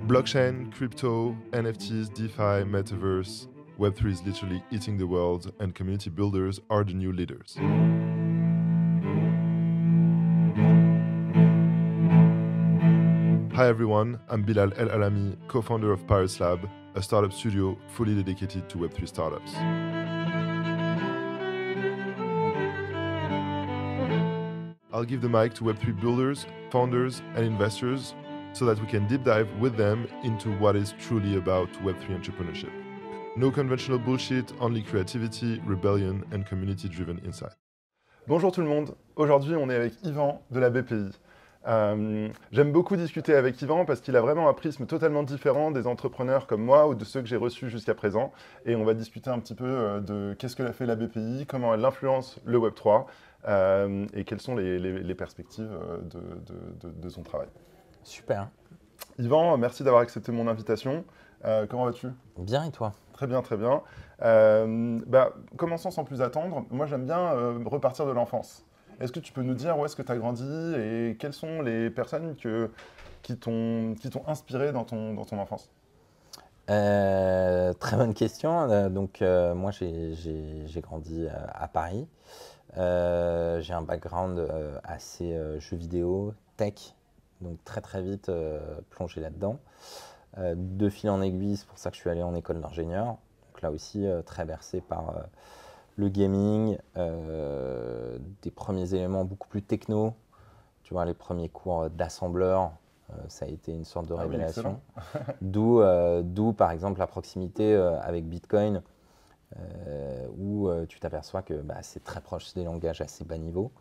Blockchain, crypto, NFTs, DeFi, Metaverse, Web3 is literally eating the world, and community builders are the new leaders. Hi everyone, I'm Bilal El Alami, co-founder of Pirates Lab, a startup studio fully dedicated to Web3 startups. I'll give the mic to Web3 builders, founders, and investors so that we can deep dive with them into what is truly about Web3 entrepreneurship. No conventional bullshit, only creativity, rebellion, and community-driven insight. Bonjour tout le monde, aujourd'hui on est avec Yvan de la BPI. J'aime beaucoup discuter avec Yvan parce qu'il a vraiment un prisme totalement différent des entrepreneurs comme moi ou de ceux que j'ai reçus jusqu'à présent. Et on va discuter un petit peu de qu'est-ce que fait la BPI, comment elle influence le Web3 et quelles sont les perspectives de son travail. Super. Yvan, merci d'avoir accepté mon invitation. Comment vas-tu? Bien, et toi? Très bien, très bien. Commençons sans plus attendre. Moi, j'aime bien repartir de l'enfance. Est-ce que tu peux nous dire où est-ce que tu as grandi et quelles sont les personnes qui t'ont inspiré dans ton enfance? Très bonne question. Moi, j'ai grandi à Paris. J'ai un background assez jeux vidéo, tech, donc très très vite plongé là-dedans. De fil en aiguille, c'est pour ça que je suis allé en école d'ingénieur. Donc là aussi, très bercé par le gaming, des premiers éléments beaucoup plus techno. Tu vois, les premiers cours d'assembleur, ça a été une sorte de révélation. D'où, par exemple, la proximité avec Bitcoin, où tu t'aperçois que c'est très proche des langages assez bas niveau.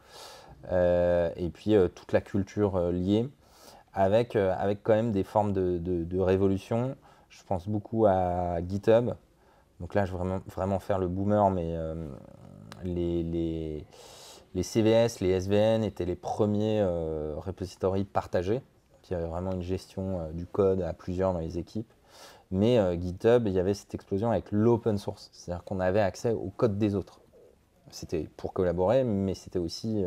Et puis, toute la culture liée. Avec quand même des formes de révolution. Je pense beaucoup à GitHub. Donc là, je vais vraiment faire le boomer, mais les CVS, les SVN étaient les premiers repositories partagés. Il y avait vraiment une gestion du code à plusieurs dans les équipes. Mais GitHub, il y avait cette explosion avec l'open source. C'est-à-dire qu'on avait accès au code des autres. C'était pour collaborer, mais c'était aussi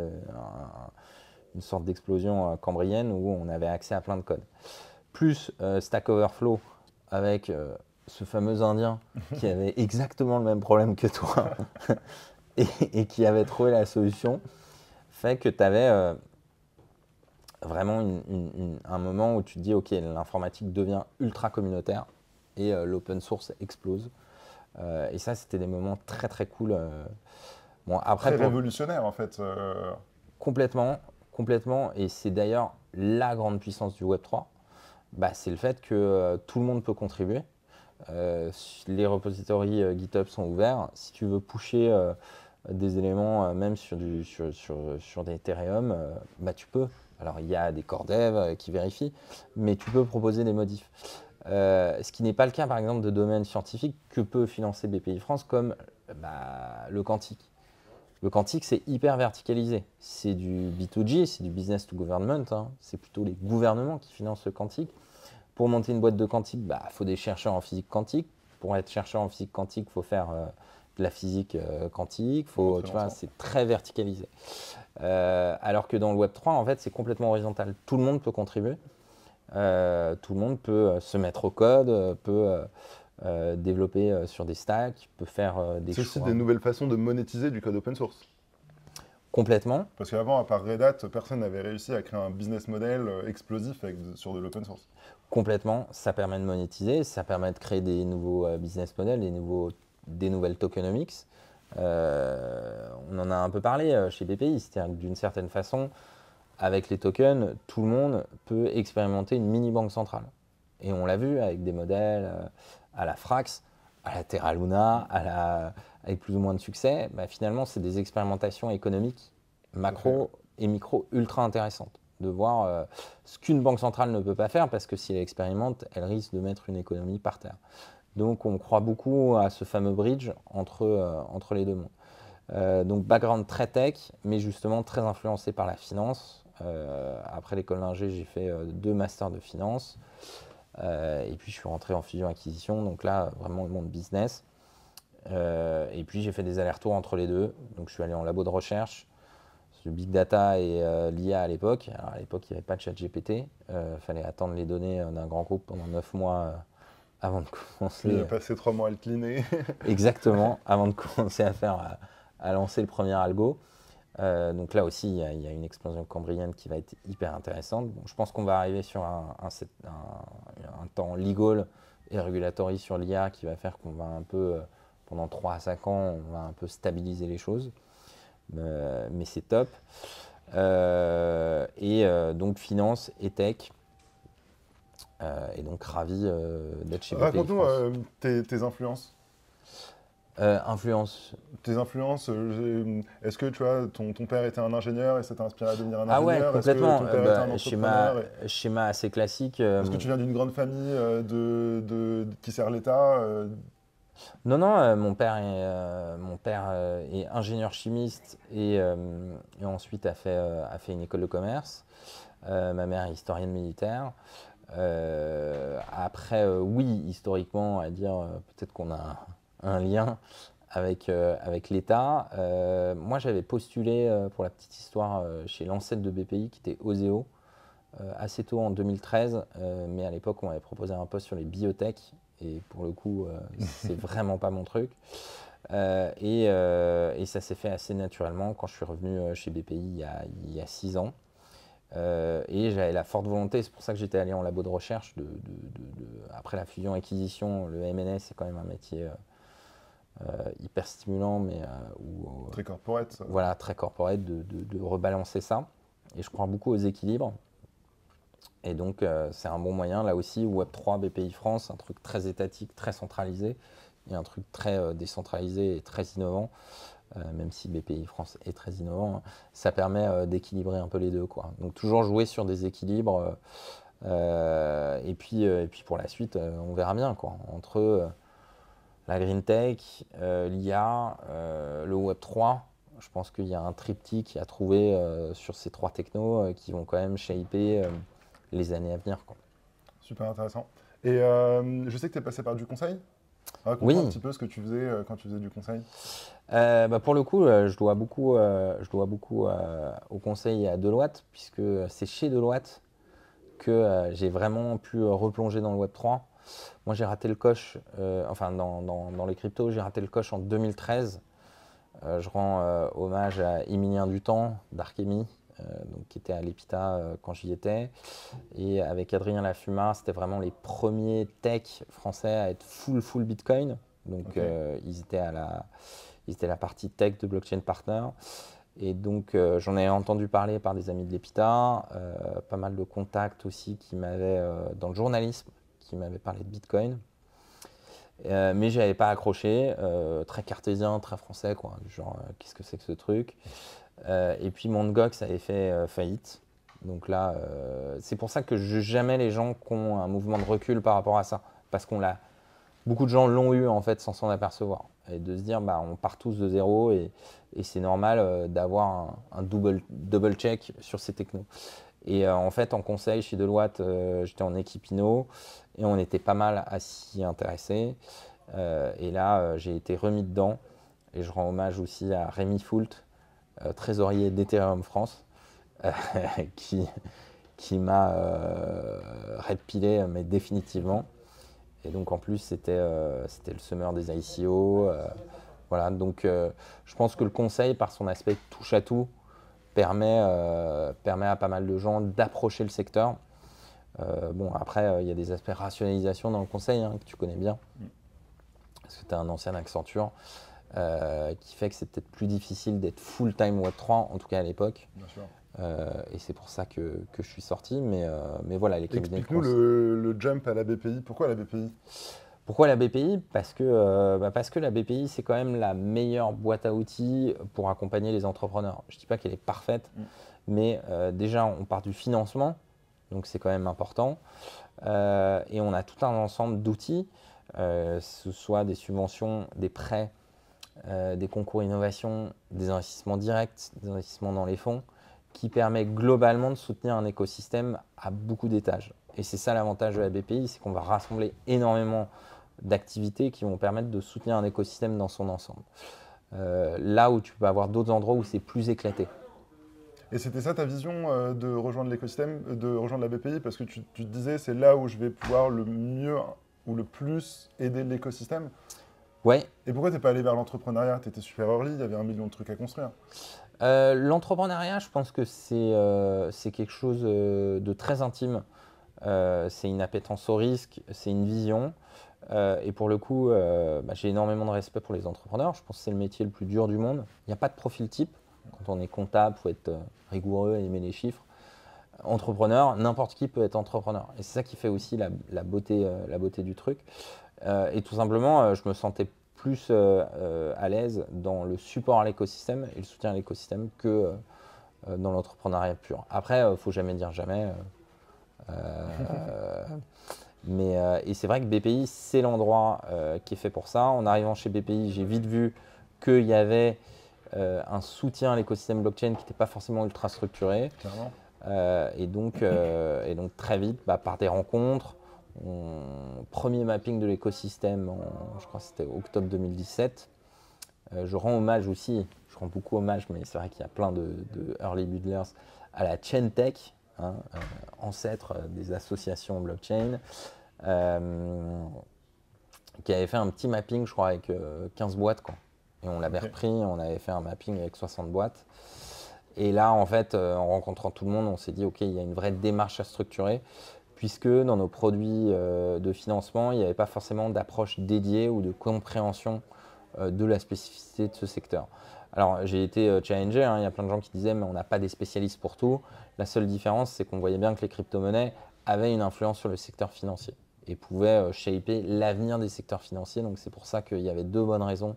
une sorte d'explosion cambrienne où on avait accès à plein de codes. Plus Stack Overflow avec ce fameux Indien qui avait exactement le même problème que toi et qui avait trouvé la solution, fait que tu avais vraiment un moment où tu te dis ok, l'informatique devient ultra communautaire et l'open source explose. Et ça, c'était des moments très très cool. Très révolutionnaire en fait. Complètement, et c'est d'ailleurs la grande puissance du Web3, c'est le fait que tout le monde peut contribuer. Les repositories GitHub sont ouverts. Si tu veux pusher des éléments, même sur des Ethereum, tu peux. Alors il y a des core dev qui vérifient, mais tu peux proposer des modifs. Ce qui n'est pas le cas par exemple de domaines scientifiques que peut financer BPI France comme le quantique. Le quantique, c'est hyper verticalisé. C'est du B2G, c'est du business to government. C'est plutôt les gouvernements qui financent le quantique. Pour monter une boîte de quantique, faut des chercheurs en physique quantique. Pour être chercheur en physique quantique, il faut faire de la physique quantique. C'est très verticalisé. Alors que dans le Web3, en fait, c'est complètement horizontal. Tout le monde peut contribuer. Tout le monde peut se mettre au code, peut développer sur des stacks, peut faire des choix. C'est aussi des nouvelles façons de monétiser du code open source. Complètement. Parce qu'avant, à part Red Hat, personne n'avait réussi à créer un business model explosif sur de l'open source. Complètement, ça permet de monétiser, ça permet de créer des nouveaux business models, des nouvelles tokenomics. On en a un peu parlé chez BPI, c'est-à-dire que d'une certaine façon, avec les tokens, tout le monde peut expérimenter une mini-banque centrale. Et on l'a vu avec des modèles à la Frax, à la Terra Luna, avec plus ou moins de succès. Finalement, c'est des expérimentations économiques macro et micro ultra intéressantes. De voir ce qu'une banque centrale ne peut pas faire, parce que si elle expérimente, elle risque de mettre une économie par terre. Donc on croit beaucoup à ce fameux bridge entre les deux mondes. Donc background très tech, mais justement très influencé par la finance. Après l'école d'ingé, j'ai fait 2 masters de finance. Et puis je suis rentré en fusion-acquisition, donc là vraiment le monde business. Et puis j'ai fait des allers-retours entre les deux. Donc je suis allé en labo de recherche. du big data et l'IA à l'époque. Alors à l'époque, il n'y avait pas de chat GPT. Il fallait attendre les données d'un grand groupe pendant 9 mois avant de commencer. Il a passé 3 mois à le cleaner. Exactement, avant de commencer à lancer le premier algo. Donc là aussi, il y a une explosion cambrienne qui va être hyper intéressante. Bon, je pense qu'on va arriver sur un temps legal et regulatory sur l'IA qui va faire qu'on va un peu, pendant 3 à 5 ans, on va un peu stabiliser les choses. Mais c'est top. Donc finance et tech. Et donc ravi d'être chez BPI Raconte-nous France. tes influences. Influence. Tes influences, est-ce que tu vois, ton père était un ingénieur et ça t'a inspiré à devenir un Ah ouais, ingénieur? Est-ce que complètement. ton père était un entrepreneur? Schéma assez classique. Est-ce que tu viens d'une grande famille qui sert l'État? Non, non, mon père est ingénieur chimiste et ensuite a fait une école de commerce. Ma mère est historienne militaire. Après, oui, historiquement, à dire peut-être qu'on a un lien avec l'État. Moi, j'avais postulé, pour la petite histoire, chez l'ancêtre de BPI, qui était Oseo, assez tôt en 2013. Mais à l'époque, on m'avait proposé un poste sur les biotech. Et pour le coup, c'est vraiment pas mon truc. Et ça s'est fait assez naturellement quand je suis revenu chez BPI il y a 6 ans. Et j'avais la forte volonté, c'est pour ça que j'étais allé en labo de recherche. Après la fusion-acquisition, le M&A, c'est quand même un métier hyper stimulant, mais Très corporate. Ça. Voilà, très corporate, de rebalancer ça. Et je crois beaucoup aux équilibres. Et donc, c'est un bon moyen, là aussi, Web3, BPI France, un truc très étatique, très centralisé, et un truc très décentralisé et très innovant, même si BPI France est très innovant, ça permet d'équilibrer un peu les deux, quoi. Donc, toujours jouer sur des équilibres, et puis pour la suite, on verra bien, quoi. Entre la green tech, l'IA, le Web3, je pense qu'il y a un triptyque à trouver sur ces 3 technos qui vont quand même shaper les années à venir, quoi. Super intéressant. Et je sais que tu es passé par du conseil. Raconte-moi un petit peu ce que tu faisais quand tu faisais du conseil. Pour le coup, je dois beaucoup au conseil et à Deloitte, puisque c'est chez Deloitte que j'ai vraiment pu replonger dans le Web3. Moi, j'ai raté le coche, dans les cryptos, j'ai raté le coche en 2013. Je rends hommage à Émilien Dutemps d'Archemy, qui était à l'EPITA quand j'y étais. Et avec Adrien Lafuma, c'était vraiment les premiers tech français à être full Bitcoin. Donc, okay. Ils étaient la partie tech de Blockchain Partner. Et donc, j'en ai entendu parler par des amis de l'EPITA, pas mal de contacts aussi qui m'avaient, dans le journalisme, qui m'avaient parlé de Bitcoin. Mais je n'avais pas accroché, très cartésien, très français, quoi. Genre, qu'est-ce que c'est que ce truc? Et puis, Mt. Gox avait fait faillite. Donc là, c'est pour ça que je juge jamais les gens qui ont un mouvement de recul par rapport à ça. Parce beaucoup de gens l'ont eu, en fait, sans s'en apercevoir. Et de se dire, on part tous de zéro et c'est normal d'avoir un double check sur ces technos. Et en fait, en conseil chez Deloitte, j'étais en équipe Inno et on était pas mal à s'y intéresser. Et là, j'ai été remis dedans. Et je rends hommage aussi à Rémi Foult, trésorier d'Ethereum France, qui m'a red pillé, mais définitivement. Et donc en plus, c'était le summer des ICO. Voilà, donc je pense que le conseil, par son aspect touche à tout, permet à pas mal de gens d'approcher le secteur. Après, il y a des aspects rationalisation dans le conseil, que tu connais bien, parce que tu es un ancien Accenture, qui fait que c'est peut-être plus difficile d'être full-time Web3, en tout cas à l'époque. Bien sûr. Et c'est pour ça que je suis sorti, mais voilà, les cabinets. Explique-nous le jump à la BPI. Pourquoi la BPI? Pourquoi la BPI? Parce que la BPI, c'est quand même la meilleure boîte à outils pour accompagner les entrepreneurs. Je ne dis pas qu'elle est parfaite, mais déjà, on part du financement, donc c'est quand même important. Et on a tout un ensemble d'outils, ce soit des subventions, des prêts, des concours innovation, des investissements directs, des investissements dans les fonds, qui permet globalement de soutenir un écosystème à beaucoup d'étages. Et c'est ça l'avantage de la BPI, c'est qu'on va rassembler énormément d'activités qui vont permettre de soutenir un écosystème dans son ensemble. Là où tu peux avoir d'autres endroits où c'est plus éclaté. Et c'était ça ta vision de rejoindre l'écosystème, de rejoindre la BPI, parce que tu te disais c'est là où je vais pouvoir le mieux ou le plus aider l'écosystème. Ouais. Et pourquoi t'es pas allé vers l'entrepreneuriat? Tu étais super early, il y avait 1 million de trucs à construire. L'entrepreneuriat, je pense que c'est quelque chose de très intime. C'est une appétence au risque, c'est une vision. Et pour le coup, j'ai énormément de respect pour les entrepreneurs. Je pense que c'est le métier le plus dur du monde. Il n'y a pas de profil type. Quand on est comptable, il faut être rigoureux et aimer les chiffres. Entrepreneur, n'importe qui peut être entrepreneur. Et c'est ça qui fait aussi la beauté du truc. Et tout simplement, je me sentais plus à l'aise dans le support à l'écosystème et le soutien à l'écosystème que dans l'entrepreneuriat pur. Après, il ne faut jamais dire jamais. Et c'est vrai que BPI, c'est l'endroit qui est fait pour ça. En arrivant chez BPI, j'ai vite vu qu'il y avait un soutien à l'écosystème blockchain qui n'était pas forcément ultra structuré. Clairement. Et donc très vite, par des rencontres, premier mapping de l'écosystème, je crois que c'était octobre 2017. Je rends hommage aussi, je rends beaucoup hommage, mais c'est vrai qu'il y a plein de early builders à la Chaintech, ancêtre des associations blockchain, qui avait fait un petit mapping, je crois, avec 15 boîtes, quoi. Et on l'avait repris, on avait fait un mapping avec 60 boîtes. Et là, en fait, en rencontrant tout le monde, on s'est dit, OK, il y a une vraie démarche à structurer, puisque dans nos produits de financement, il n'y avait pas forcément d'approche dédiée ou de compréhension de la spécificité de ce secteur. Alors, j'ai été challengé, il y a plein de gens qui disaient, mais on n'a pas des spécialistes pour tout. La seule différence, c'est qu'on voyait bien que les crypto-monnaies avaient une influence sur le secteur financier et pouvaient shaper l'avenir des secteurs financiers. Donc, c'est pour ça qu'il y avait deux bonnes raisons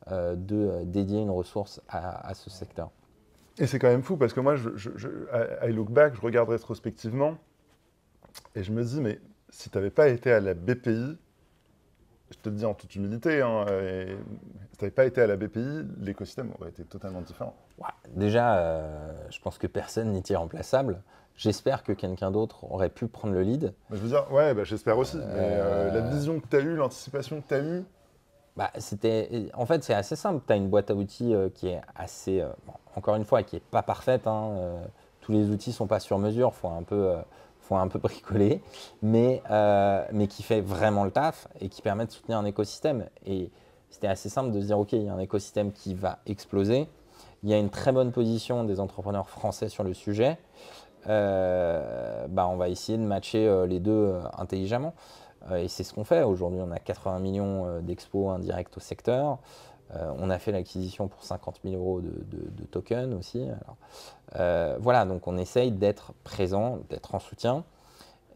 de dédier une ressource à ce secteur. Et c'est quand même fou parce que moi, I look back, je regarde rétrospectivement et je me dis, mais si tu n'avais pas été à la BPI, je te le dis en toute humilité, si tu n'avais pas été à la BPI, l'écosystème aurait été totalement différent. Ouais, déjà, je pense que personne n'est irremplaçable. J'espère que quelqu'un d'autre aurait pu prendre le lead. Je veux dire, ouais, j'espère aussi. Mais la vision que tu as eue, l'anticipation que tu as eue. En fait, c'est assez simple. Tu as une boîte à outils qui est assez, encore une fois, qui n'est pas parfaite. Tous les outils ne sont pas sur mesure. Faut un peu bricoler, mais qui fait vraiment le taf et qui permet de soutenir un écosystème. Et c'était assez simple de se dire, OK, il y a un écosystème qui va exploser. Il y a une très bonne position des entrepreneurs français sur le sujet. On va essayer de matcher les deux intelligemment. Et c'est ce qu'on fait. Aujourd'hui, on a 80 millions d'expos indirects au secteur. On a fait l'acquisition pour 50 000 euros de tokens aussi. Alors, voilà, donc on essaye d'être présent, d'être en soutien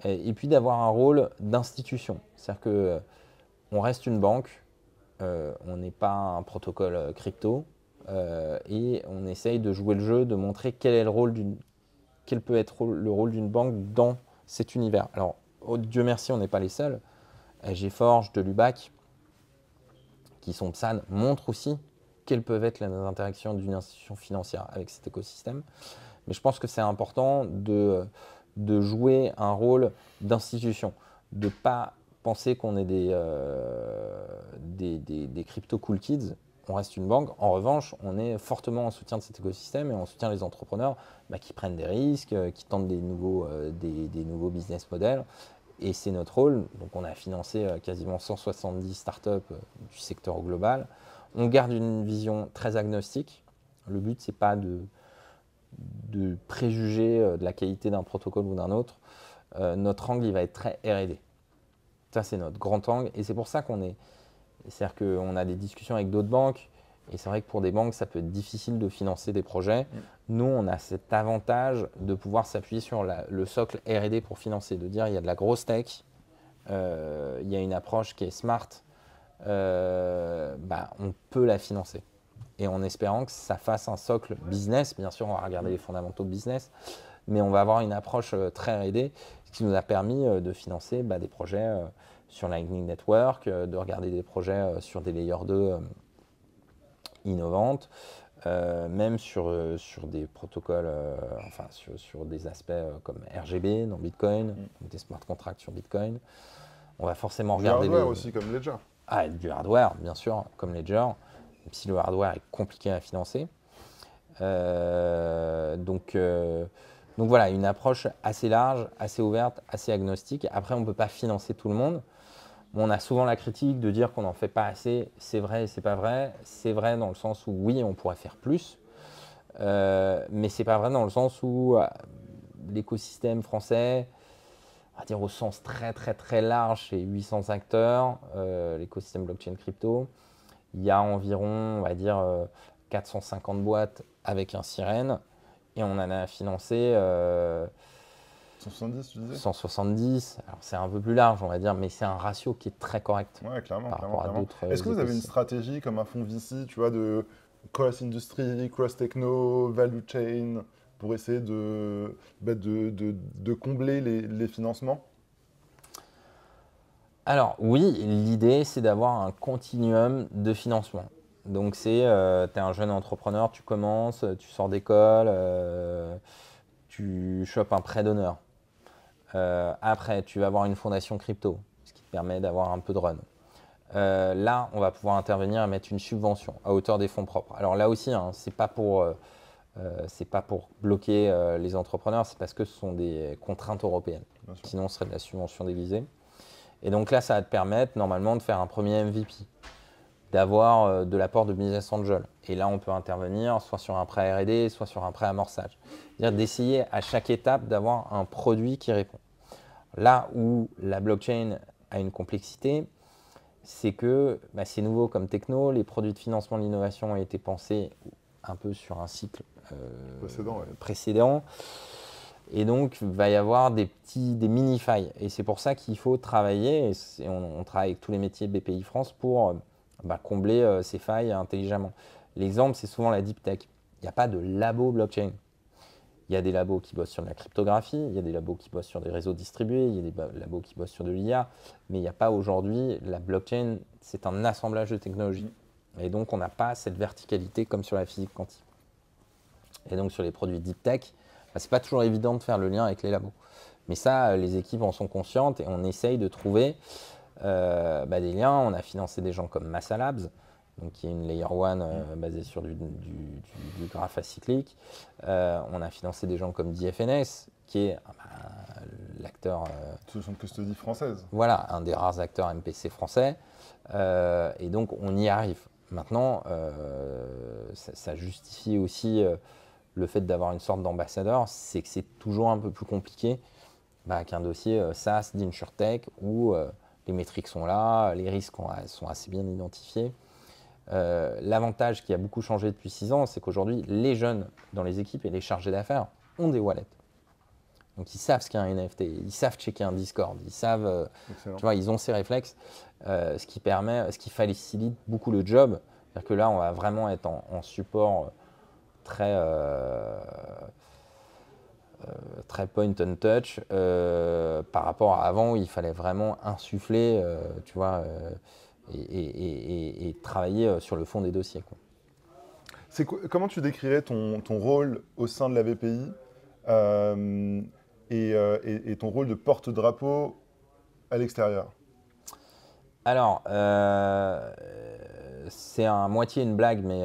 et puis d'avoir un rôle d'institution. C'est-à-dire qu'on reste une banque, on n'est pas un protocole crypto et on essaye de jouer le jeu, de montrer quel peut être le rôle d'une banque dans cet univers. Alors, oh, Dieu merci, on n'est pas les seuls. GForge, Delubac, qui sont PSAN, montrent aussi quelles peuvent être les interactions d'une institution financière avec cet écosystème. Mais je pense que c'est important de jouer un rôle d'institution, de ne pas penser qu'on est des crypto cool kids. On reste une banque. En revanche, on est fortement en soutien de cet écosystème et on soutient les entrepreneurs qui prennent des risques, qui tentent des nouveaux business models. Et c'est notre rôle. Donc, on a financé quasiment 170 startups du secteur global. On garde une vision très agnostique. Le but, ce n'est pas de préjuger de la qualité d'un protocole ou d'un autre. Notre angle, il va être très R&D. Ça, c'est notre grand angle. Et c'est pour ça c'est-à-dire qu'on a des discussions avec d'autres banques. Et c'est vrai que pour des banques, ça peut être difficile de financer des projets. Nous, on a cet avantage de pouvoir s'appuyer sur le socle R&D pour financer, de dire il y a de la grosse tech, il y a une approche qui est smart, on peut la financer. Et en espérant que ça fasse un socle business, bien sûr, on va regarder les fondamentaux de business, mais on va avoir une approche très R&D, ce qui nous a permis de financer des projets sur Lightning Network, de regarder des projets sur des layers 2 innovantes, même sur des protocoles, sur des aspects comme RGB dans Bitcoin, des smart contracts sur Bitcoin. On va forcément regarder du hardware aussi comme Ledger. Du hardware, bien sûr, comme Ledger, même si le hardware est compliqué à financer. Donc voilà, une approche assez large, assez ouverte, assez agnostique. Après, on ne peut pas financer tout le monde. On a souvent la critique de dire qu'on n'en fait pas assez. C'est vrai et c'est pas vrai. C'est vrai dans le sens où oui, on pourrait faire plus. Mais c'est pas vrai dans le sens où l'écosystème français, on va dire au sens très très très large, c'est 800 acteurs, l'écosystème blockchain crypto. Il y a environ, on va dire, 450 boîtes avec un sirène et on en a financé 170, tu disais? 170. Alors c'est un peu plus large, on va dire, mais c'est un ratio qui est très correct Ouais, clairement, par clairement, rapport à clairement. d'autres Est-ce que vous avez une écosystèmes. stratégie comme un fonds VC, tu vois, de cross industry, cross techno, value chain, pour essayer de combler les financements? Alors oui, l'idée c'est d'avoir un continuum de financement. Donc tu es un jeune entrepreneur, tu commences, tu sors d'école, tu chopes un prêt d'honneur. Après, tu vas avoir une fondation crypto, ce qui te permet d'avoir un peu de run. Là, on va pouvoir intervenir et mettre une subvention à hauteur des fonds propres. Alors là aussi, hein, c'est pas pour bloquer les entrepreneurs, c'est parce que ce sont des contraintes européennes. Bien sûr. Sinon, ce serait de la subvention déguisée. Et donc là, ça va te permettre normalement de faire un premier MVP, d'avoir de l'apport de business angel. Et là, on peut intervenir soit sur un prêt R&D, soit sur un prêt amorçage. C'est-à-dire d'essayer à chaque étape d'avoir un produit qui répond. Là où la blockchain a une complexité, c'est que c'est nouveau comme techno, les produits de financement de l'innovation ont été pensés un peu sur un cycle précédent. Et donc, il va y avoir des mini-failles. Et c'est pour ça qu'il faut travailler, et on travaille avec tous les métiers de BPI France pour combler ces failles intelligemment. L'exemple, c'est souvent la deep tech. Il n'y a pas de labo blockchain. Il y a des labos qui bossent sur de la cryptographie, il y a des labos qui bossent sur des réseaux distribués, il y a des labos qui bossent sur de l'IA, mais il n'y a pas aujourd'hui, la blockchain, c'est un assemblage de technologies. Et donc, on n'a pas cette verticalité comme sur la physique quantique. Et donc, sur les produits deep tech, ce n'est pas toujours évident de faire le lien avec les labos. Mais ça, les équipes en sont conscientes et on essaye de trouver des liens. On a financé des gens comme Massa Labs, donc qui est une Layer 1 basée sur du graphe acyclique. On a financé des gens comme DFNS, qui est l'acteur. Solution de custody française. Voilà, un des rares acteurs MPC français. Et donc, on y arrive. Maintenant, ça justifie aussi le fait d'avoir une sorte d'ambassadeur, c'est que c'est toujours un peu plus compliqué qu'un dossier SaaS d'InsurTech où les métriques sont là, les risques sont assez bien identifiés. L'avantage qui a beaucoup changé depuis 6 ans, c'est qu'aujourd'hui, les jeunes dans les équipes et les chargés d'affaires ont des wallets. Donc ils savent ce qu'est un NFT, ils savent checker un Discord, ils savent, tu vois, ils ont ces réflexes, ce qui facilite beaucoup le job. C'est-à-dire que là, on va vraiment être en support très point and touch par rapport à avant où il fallait vraiment insuffler, tu vois, et travailler sur le fond des dossiers, quoi. Comment tu décrirais ton rôle au sein de la BPI et ton rôle de porte-drapeau à l'extérieur? Alors, c'est à moitié une blague, mais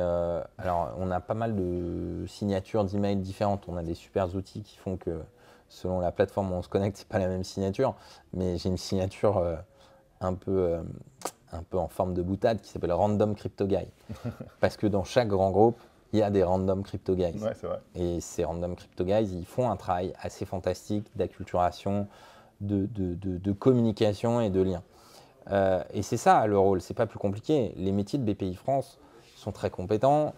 alors, on a pas mal de signatures d'emails différentes. On a des super outils qui font que selon la plateforme où on se connecte, c'est pas la même signature. Mais j'ai une signature un peu en forme de boutade qui s'appelle Random Crypto Guy. Parce que dans chaque grand groupe, il y a des Random Crypto Guys. Ouais, c'est vrai. Et ces Random Crypto Guys, ils font un travail assez fantastique d'acculturation, de communication et de lien. Et c'est ça le rôle, c'est pas plus compliqué. Les métiers de BPI France sont très compétents,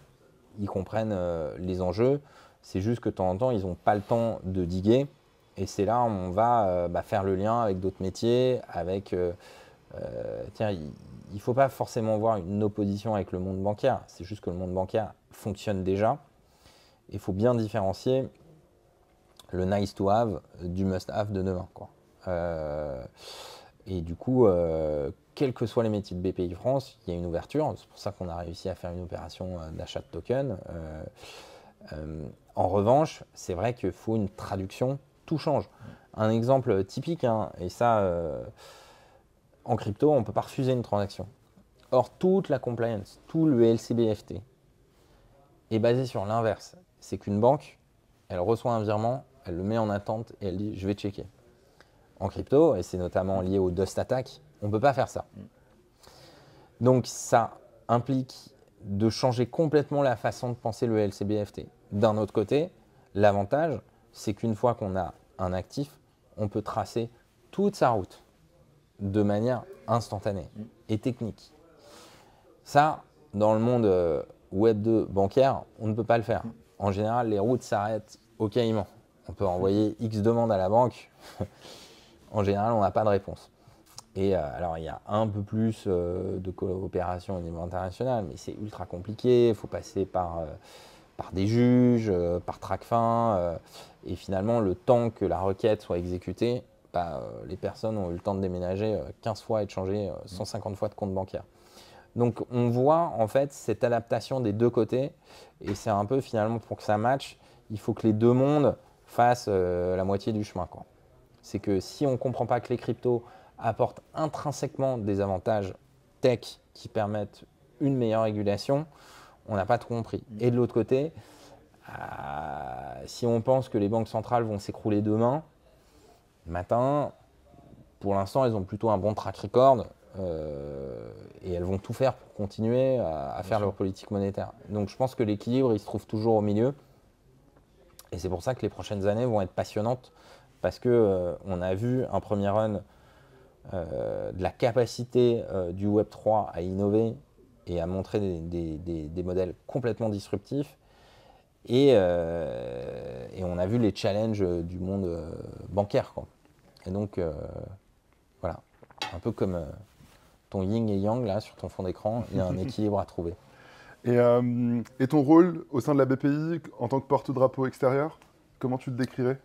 ils comprennent les enjeux. C'est juste que de temps en temps, ils n'ont pas le temps de diguer. Et c'est là où on va faire le lien avec d'autres métiers, avec tiens, il ne faut pas forcément voir une opposition avec le monde bancaire. C'est juste que le monde bancaire fonctionne déjà. Il faut bien différencier le nice to have du must have de demain, quoi. Et du coup, quels que soient les métiers de BPI France, il y a une ouverture. C'est pour ça qu'on a réussi à faire une opération d'achat de tokens. En revanche, c'est vrai qu'il faut une traduction. Tout change. Un exemple typique, hein, et ça, en crypto, on ne peut pas refuser une transaction. Or, toute la compliance, tout le LCBFT est basé sur l'inverse. c'est qu'une banque, elle reçoit un virement, elle le met en attente et elle dit je vais checker. En crypto, et c'est notamment lié au Dust Attack, on ne peut pas faire ça. Donc ça implique de changer complètement la façon de penser le LCBFT. D'un autre côté, l'avantage, c'est qu'une fois qu'on a un actif, on peut tracer toute sa route de manière instantanée et technique. Ça, dans le monde Web 2 bancaire, on ne peut pas le faire. En général, les routes s'arrêtent au Caïman. On peut envoyer X demandes à la banque. En général, on n'a pas de réponse. Et alors, il y a un peu plus de coopération au niveau international, mais c'est ultra compliqué. Il faut passer par des juges, par Tracfin. Et finalement, le temps que la requête soit exécutée, les personnes ont eu le temps de déménager 15 fois et de changer 150 fois de compte bancaire. Donc, on voit en fait cette adaptation des deux côtés. Et c'est un peu finalement pour que ça matche, il faut que les deux mondes fassent la moitié du chemin, quoi. C'est que si on ne comprend pas que les cryptos apportent intrinsèquement des avantages tech qui permettent une meilleure régulation, on n'a pas tout compris. Et de l'autre côté, si on pense que les banques centrales vont s'écrouler demain matin, pour l'instant, elles ont plutôt un bon track record et elles vont tout faire pour continuer à faire leur politique monétaire. Donc je pense que l'équilibre, il se trouve toujours au milieu. Et c'est pour ça que les prochaines années vont être passionnantes parce qu'on a vu un premier run de la capacité du Web3 à innover et à montrer des modèles complètement disruptifs. Et on a vu les challenges du monde bancaire, quoi. Et donc, voilà, un peu comme ton yin et yang là sur ton fond d'écran, il y a un équilibre à trouver. Et ton rôle au sein de la BPI en tant que porte-drapeau extérieur, comment tu te décrirais?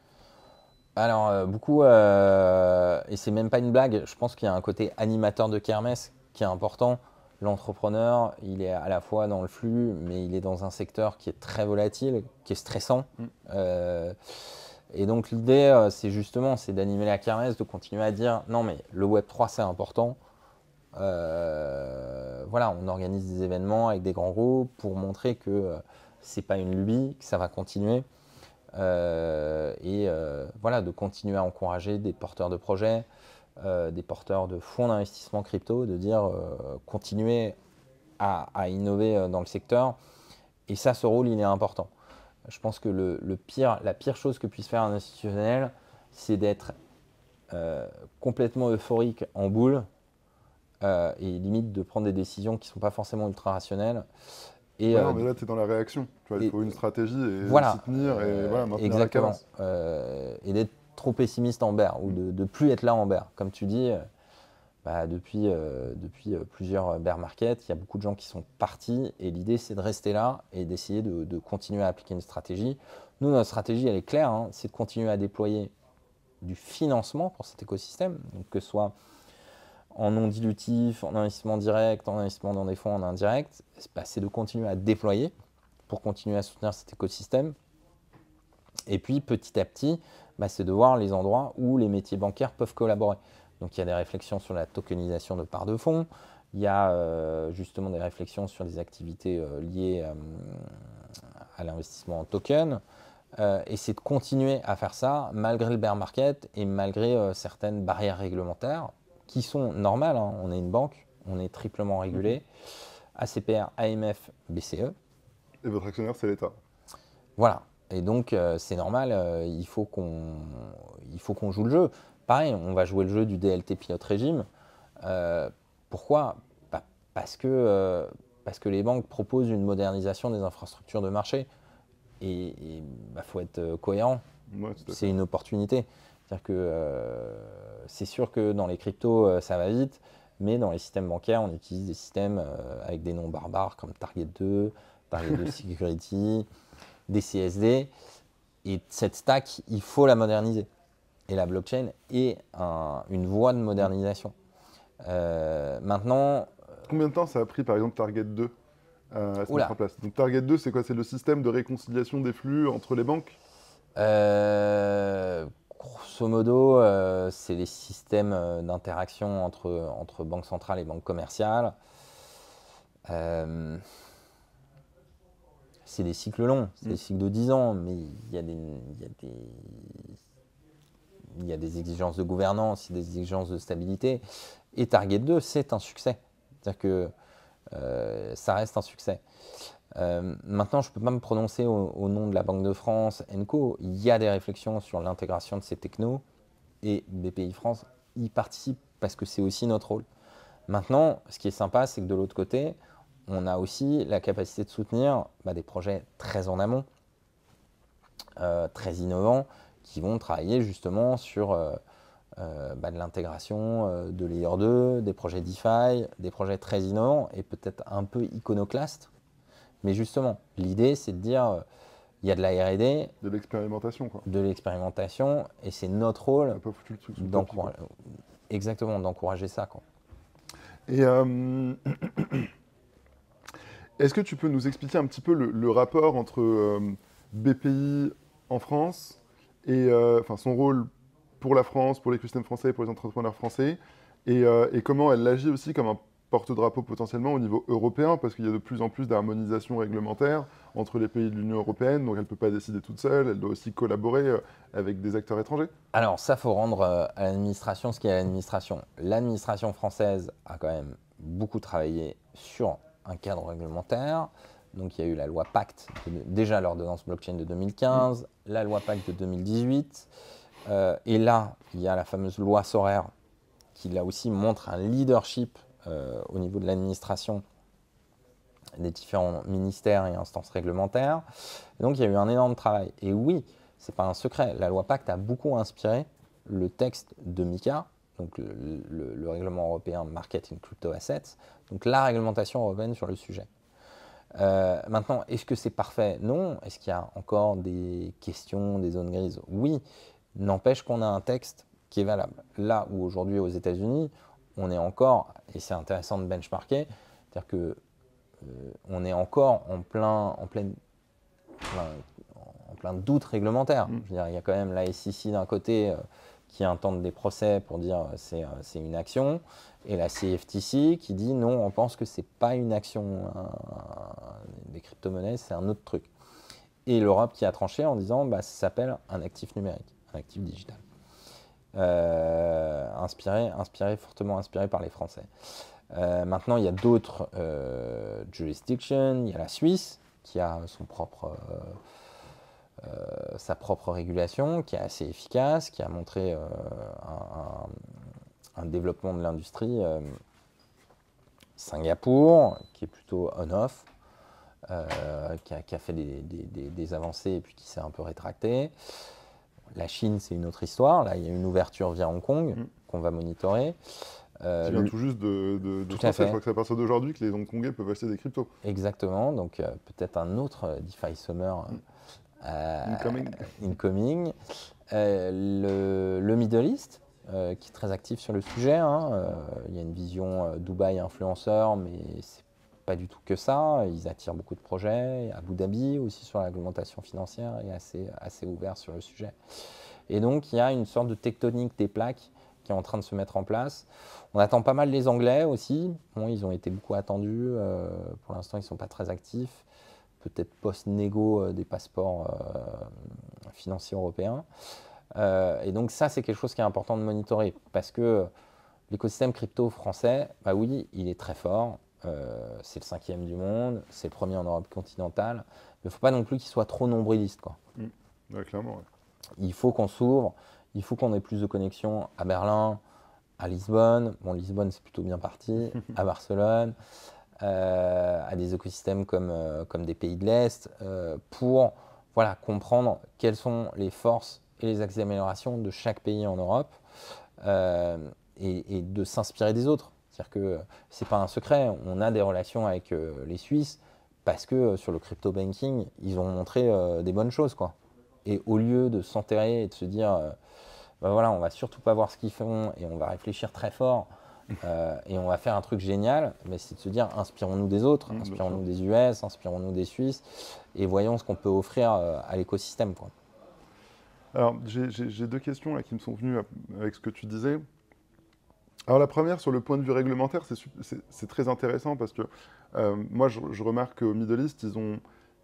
Alors, beaucoup, et c'est même pas une blague, je pense qu'il y a un côté animateur de kermesse qui est important. L'entrepreneur, il est à la fois dans le flux, mais il est dans un secteur qui est très volatile, qui est stressant. Et donc l'idée, c'est d'animer la kermesse, de continuer à dire non mais le Web3 c'est important. Voilà, on organise des événements avec des grands groupes pour montrer que c'est pas une lubie, que ça va continuer. Voilà, de continuer à encourager des porteurs de projets, des porteurs de fonds d'investissement crypto, de dire continuer à innover dans le secteur. Et ça, ce rôle, il est important. Je pense que la pire chose que puisse faire un institutionnel, c'est d'être complètement euphorique en boule et limite de prendre des décisions qui ne sont pas forcément ultra rationnelles. Et non, mais là, tu es dans la réaction. Tu vois, il faut une stratégie et voilà, s'y tenir et voilà, maintenir exactement. la cadence. Et d'être trop pessimiste en bear ou de ne plus être là en bear. Comme tu dis, depuis plusieurs bear markets, il y a beaucoup de gens qui sont partis et l'idée, c'est de rester là et d'essayer de continuer à appliquer une stratégie. Nous, notre stratégie, elle est claire, hein, c'est de continuer à déployer du financement pour cet écosystème, donc que ce soit en non dilutif, en investissement direct, en investissement dans des fonds en indirect, c'est de continuer à déployer pour continuer à soutenir cet écosystème. Et puis petit à petit, c'est de voir les endroits où les métiers bancaires peuvent collaborer. Donc il y a des réflexions sur la tokenisation de parts de fonds, il y a justement des réflexions sur des activités liées à l'investissement en token. Et c'est de continuer à faire ça malgré le bear market et malgré certaines barrières réglementaires qui sont normales, hein. On est une banque, on est triplement régulé, ACPR, AMF, BCE. Et votre actionnaire, c'est l'État. Voilà, et donc c'est normal, il faut qu'on joue le jeu. Pareil, on va jouer le jeu du DLT pilote régime. Pourquoi? Parce que les banques proposent une modernisation des infrastructures de marché. Et faut être cohérent, Ouais, c'est une opportunité. C'est-à-dire que c'est sûr que dans les cryptos, ça va vite, mais dans les systèmes bancaires, on utilise des systèmes avec des noms barbares comme Target 2, Target 2 Security, des CSD. Et cette stack, il faut la moderniser. Et la blockchain est une voie de modernisation. Maintenant... Combien de temps ça a pris, par exemple, Target 2 à se mettre en place? Donc Target 2, c'est quoi? C'est le système de réconciliation des flux entre les banques? Grosso modo, c'est les systèmes d'interaction entre banques centrales et banques commerciales. c'est des cycles longs, c'est des cycles de 10 ans, mais il y a des exigences de gouvernance, il y a des exigences de stabilité. Et Target 2, c'est un succès. C'est-à-dire que ça reste un succès. Maintenant, je ne peux pas me prononcer au nom de la Banque de France, Co. Il y a des réflexions sur l'intégration de ces technos et BPI France y participe parce que c'est aussi notre rôle. Maintenant, ce qui est sympa, c'est que de l'autre côté, on a aussi la capacité de soutenir des projets très en amont, très innovants, qui vont travailler justement sur de l'intégration de Layer 2, des projets DeFi, des projets très innovants et peut-être un peu iconoclastes. Mais justement, l'idée, c'est de dire, il y a de la R&D, de l'expérimentation, quoi. De l'expérimentation, et c'est notre rôle pas foutu le truc sous le tapis, quoi. Exactement, d'encourager ça, quoi. Et est-ce que tu peux nous expliquer un petit peu le rapport entre BPI en France et son rôle pour la France, pour l'écosystème français, pour les entrepreneurs français, et comment elle agit aussi comme un porte-drapeau potentiellement au niveau européen, parce qu'il y a de plus en plus d'harmonisation réglementaire entre les pays de l'Union européenne, donc elle ne peut pas décider toute seule, elle doit aussi collaborer avec des acteurs étrangers. Alors ça, il faut rendre à l'administration ce qu'il y a à l'administration. L'administration française a quand même beaucoup travaillé sur un cadre réglementaire. Donc il y a eu la loi Pacte, déjà l'ordonnance blockchain de 2015, la loi Pacte de 2018, et là, il y a la fameuse loi Sorare, qui là aussi montre un leadership au niveau de l'administration des différents ministères et instances réglementaires. Et donc il y a eu un énorme travail. Et oui, ce n'est pas un secret, la loi Pacte a beaucoup inspiré le texte de MiCA, donc le règlement européen Market in Crypto Assets, donc la réglementation européenne sur le sujet. Maintenant, est-ce que c'est parfait? Non. Est-ce qu'il y a encore des questions, des zones grises? Oui. N'empêche qu'on a un texte qui est valable. Là où aujourd'hui aux États-Unis, on est encore, et c'est intéressant de benchmarker, c'est-à-dire que on est encore en plein doute réglementaire. Je veux dire, il y a quand même la SEC d'un côté qui intente des procès pour dire c'est une action, et la CFTC qui dit non, on pense que c'est pas une action des crypto-monnaies, c'est un autre truc. Et l'Europe qui a tranché en disant ça s'appelle un actif numérique, un actif digital. Fortement inspiré par les Français. Maintenant, il y a d'autres jurisdictions. Il y a la Suisse qui a sa propre régulation, qui est assez efficace, qui a montré un développement de l'industrie. Singapour, qui est plutôt on-off, qui a fait des avancées et puis qui s'est un peu rétracté. La Chine, c'est une autre histoire. Là, il y a une ouverture via Hong Kong qu'on va monitorer. Qui vient tout juste de tout à fait. Je crois que c'est à partir d'aujourd'hui que les Hongkongais peuvent acheter des cryptos. Exactement. Donc, peut-être un autre DeFi Summer incoming. Le Middle East, qui est très actif sur le sujet. Il y a une vision Dubaï influenceur, mais c'est pas du tout que ça. Ils attirent beaucoup de projets. Abu Dhabi aussi sur la réglementation financière est assez ouvert sur le sujet. Et donc, il y a une sorte de tectonique des plaques qui est en train de se mettre en place. On attend pas mal les Anglais aussi. Bon, ils ont été beaucoup attendus. Pour l'instant, ils ne sont pas très actifs. Peut-être post-négo des passeports financiers européens. Et donc ça, c'est quelque chose qui est important de monitorer parce que l'écosystème crypto français, oui, il est très fort. C'est le 5e du monde, c'est le premier en Europe continentale. Mais il ne faut pas non plus qu'il soit trop nombriliste, quoi. Ouais, clairement. Ouais. Il faut qu'on s'ouvre, il faut qu'on ait plus de connexions à Berlin, à Lisbonne. Bon, Lisbonne, c'est plutôt bien parti. À Barcelone, à des écosystèmes comme des pays de l'Est, pour comprendre quelles sont les forces et les axes d'amélioration de chaque pays en Europe et de s'inspirer des autres. C'est-à-dire que ce n'est pas un secret, on a des relations avec les Suisses parce que sur le crypto banking, ils ont montré des bonnes choses, quoi. Et au lieu de s'enterrer et de se dire on va surtout pas voir ce qu'ils font et on va réfléchir très fort et on va faire un truc génial, mais c'est de se dire inspirons-nous des autres, inspirons-nous des US, inspirons-nous des Suisses et voyons ce qu'on peut offrir à l'écosystème, quoi. Alors, j'ai deux questions là, qui me sont venues avec ce que tu disais. Alors, la première, sur le point de vue réglementaire, c'est très intéressant parce que moi, je remarque qu'au Middle East,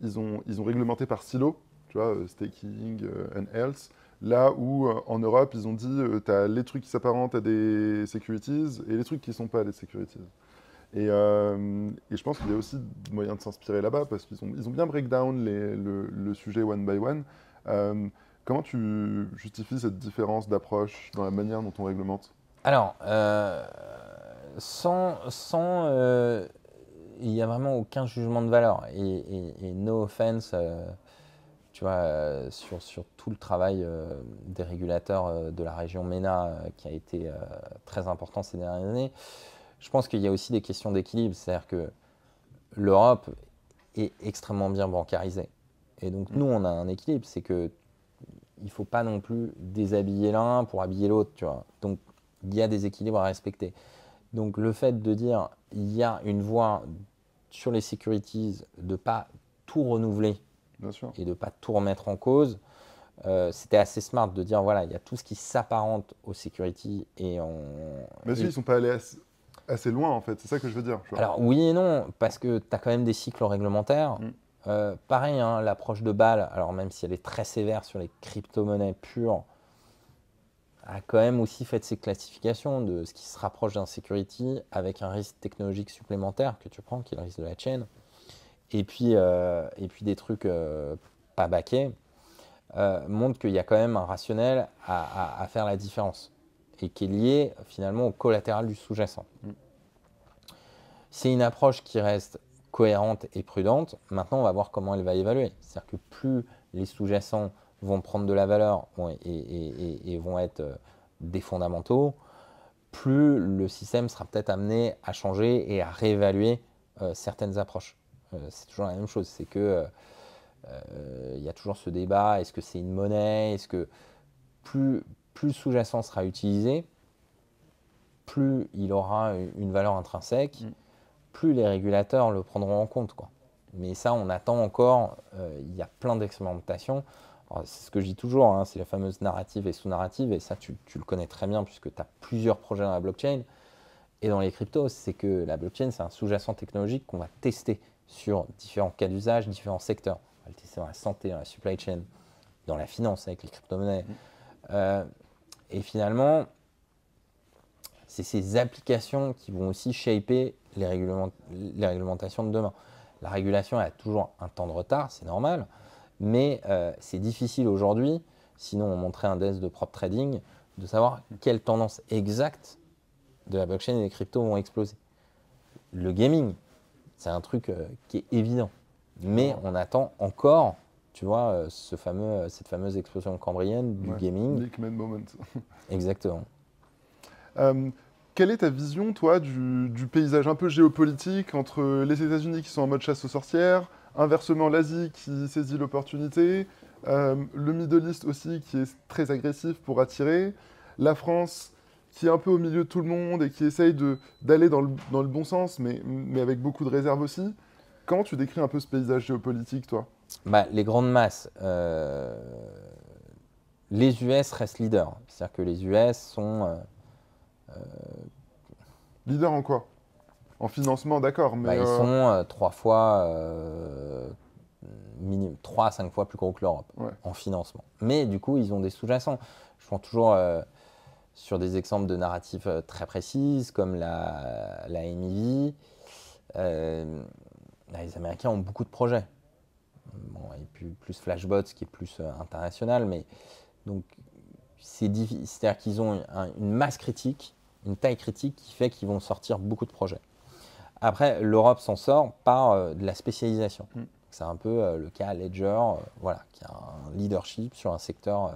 ils ont réglementé par silo, tu vois, staking and else. Là où en Europe, ils ont dit, tu as les trucs qui s'apparentent à des securities et les trucs qui ne sont pas des securities. Et je pense qu'il y a aussi moyen de s'inspirer là-bas parce ils ont bien breakdown le sujet one by one. Comment tu justifies cette différence d'approche dans la manière dont on réglemente? Alors, il n'y a vraiment aucun jugement de valeur. Et no offense, tu vois, sur tout le travail des régulateurs de la région MENA qui a été très important ces dernières années. Je pense qu'il y a aussi des questions d'équilibre. C'est-à-dire que l'Europe est extrêmement bien bancarisée. Et donc, nous, on a un équilibre. C'est que il ne faut pas non plus déshabiller l'un pour habiller l'autre, tu vois. Donc, il y a des équilibres à respecter. Donc, le fait de dire il y a une voie sur les securities de ne pas tout renouveler Bien sûr. et de ne pas tout remettre en cause, c'était assez smart de dire voilà, il y a tout ce qui s'apparente aux securities et en. Mais si, ils ne sont pas allés assez loin, en fait. C'est ça que je veux dire. Alors, oui et non, parce que tu as quand même des cycles réglementaires. Pareil, hein, l'approche de Bâle, alors même si elle est très sévère sur les crypto-monnaies pures, a quand même aussi fait ses classifications de ce qui se rapproche d'un security avec un risque technologique supplémentaire que tu prends, qui est le risque de la chain, et puis des trucs pas baqués, montrent qu'il y a quand même un rationnel à faire la différence et qui est lié finalement au collatéral du sous-jacent. C'est une approche qui reste cohérente et prudente. Maintenant, on va voir comment elle va évaluer. C'est-à-dire que plus les sous-jacents vont prendre de la valeur et vont être des fondamentaux, plus le système sera peut-être amené à changer et à réévaluer certaines approches. C'est toujours la même chose, c'est que il y a toujours ce débat, est-ce que c'est une monnaie, est-ce que plus le sous-jacent sera utilisé, plus il aura une valeur intrinsèque, plus les régulateurs le prendront en compte, quoi. Mais ça, on attend encore. Il y a plein d'expérimentations. C'est ce que je dis toujours, hein, c'est la fameuse narrative et sous-narrative. Et ça, tu le connais très bien puisque tu as plusieurs projets dans la blockchain. Et dans les cryptos, c'est que la blockchain, c'est un sous-jacent technologique qu'on va tester sur différents cas d'usage, différents secteurs. On va le tester dans la santé, dans la supply chain, dans la finance avec les crypto-monnaies. Et finalement, c'est ces applications qui vont aussi shaper les réglementations de demain. La régulation elle a toujours un temps de retard, c'est normal, mais c'est difficile aujourd'hui, sinon on montrait un desk de prop trading, de savoir quelle tendance exacte de la blockchain et des cryptos vont exploser. Le gaming, c'est un truc qui est évident, mais on attend encore, tu vois, cette fameuse explosion cambrienne du gaming. Milkman moment. Exactement. Quelle est ta vision, toi, du paysage un peu géopolitique entre les États-Unis qui sont en mode chasse aux sorcières, inversement l'Asie qui saisit l'opportunité, le Middle East aussi qui est très agressif pour attirer, la France qui est un peu au milieu de tout le monde et qui essaye d'aller dans le bon sens, mais avec beaucoup de réserve aussi. Comment tu décris un peu ce paysage géopolitique, toi? Les grandes masses, les US restent leaders. C'est-à-dire que les US sont... Leader en quoi? En financement, d'accord, mais... ils sont 3 à 5 fois plus gros que l'Europe en financement. Mais du coup, ils ont des sous-jacents. Je prends toujours sur des exemples de narratifs très précises, comme la MEV. Les Américains ont beaucoup de projets. Et puis plus Flashbots, qui est plus international. Mais donc, c'est-à-dire qu'ils ont une masse critique, une taille critique qui fait qu'ils vont sortir beaucoup de projets. Après, l'Europe s'en sort par de la spécialisation. C'est un peu le cas Ledger, qui a un leadership sur un secteur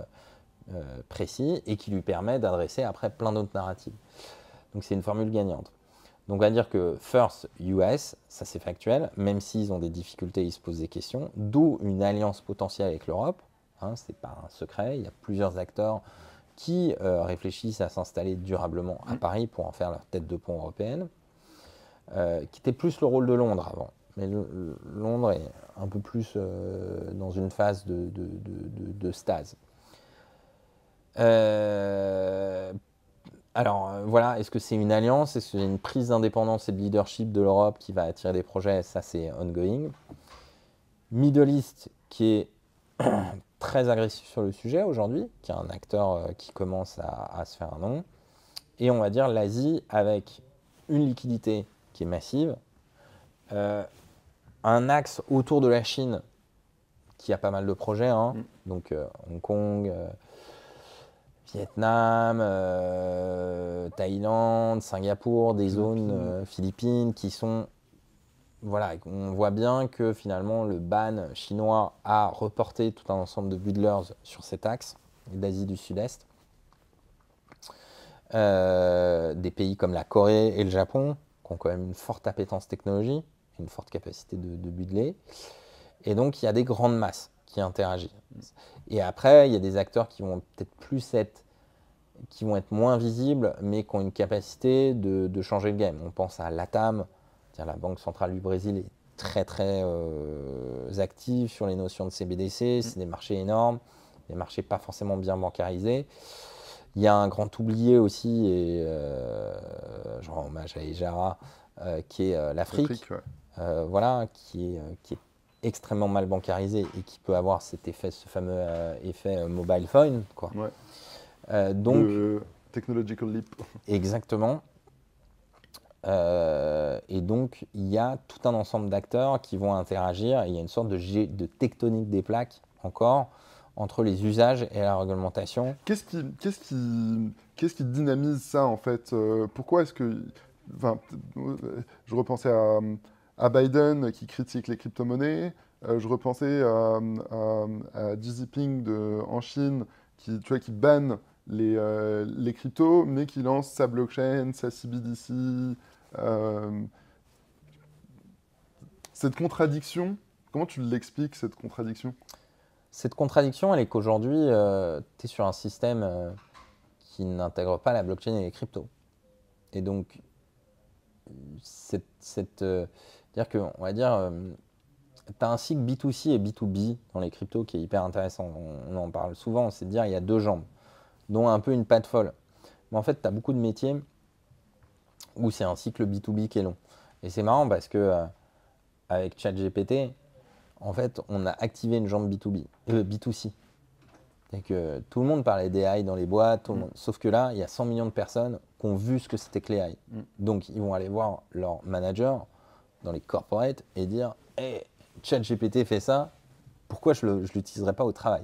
précis et qui lui permet d'adresser après plein d'autres narratives. Donc c'est une formule gagnante. Donc on va dire que first US, ça c'est factuel, même s'ils ont des difficultés, ils se posent des questions, d'où une alliance potentielle avec l'Europe. Ce n'est pas un secret, il y a plusieurs acteurs qui réfléchissent à s'installer durablement à Paris pour en faire leur tête de pont européenne, qui était plus le rôle de Londres avant. Mais Londres est un peu plus dans une phase de stase. Est-ce que c'est une alliance? Est-ce que c'est une prise d'indépendance et de leadership de l'Europe qui va attirer des projets? Ça, c'est ongoing. Middle East qui est très agressif sur le sujet aujourd'hui, qui est un acteur qui commence à se faire un nom. Et on va dire l'Asie avec une liquidité qui est massive, un axe autour de la Chine qui a pas mal de projets, hein. Donc Hong Kong, Vietnam, Thaïlande, Singapour, des zones Philippines qui sont... Voilà, on voit bien que finalement le ban chinois a reporté tout un ensemble de builders sur cet axe d'Asie du Sud-Est. Des pays comme la Corée et le Japon qui ont quand même une forte appétence technologie, une forte capacité de bundler. Et donc il y a des grandes masses qui interagissent. Et après, il y a des acteurs qui vont peut-être plus être, qui vont être moins visibles, mais qui ont une capacité de changer le game. On pense à LATAM, la Banque centrale du Brésil est très très active sur les notions de CBDC, c'est des marchés énormes, des marchés pas forcément bien bancarisés. Il y a un grand oublié aussi, et je rends hommage à Ejara, qui est l'Afrique, voilà, qui est extrêmement mal bancarisé et qui peut avoir cet effet, ce fameux effet mobile phone, quoi. Donc, technological leap. Exactement. Et donc, il y a tout un ensemble d'acteurs qui vont interagir et il y a une sorte de tectonique des plaques encore entre les usages et la réglementation. Qu'est-ce qui dynamise ça en fait? Pourquoi est-ce que... Enfin, je repensais à Biden qui critique les crypto-monnaies, je repensais à Xi Jinping en Chine qui banne les cryptos, mais qui lance sa blockchain, sa CBDC. Cette contradiction, comment tu l'expliques, cette contradiction? Cette contradiction, elle est qu'aujourd'hui, tu es sur un système qui n'intègre pas la blockchain et les cryptos. Et donc, dire que, on va dire, tu as un cycle B2C et B2B dans les cryptos qui est hyper intéressant. On en parle souvent, c'est de dire il y a deux jambes, dont un peu une patte folle. Mais en fait, tu as beaucoup de métiers où c'est un cycle B2B qui est long. Et c'est marrant parce que avec ChatGPT, en fait, on a activé une jambe B2C. Et que tout le monde parlait d'AI dans les boîtes, sauf que là, il y a 100 millions de personnes qui ont vu ce que c'était que l'AI. Donc, ils vont aller voir leur manager dans les corporates et dire hey, ChatGPT fait ça, pourquoi je ne l'utiliserai pas au travail?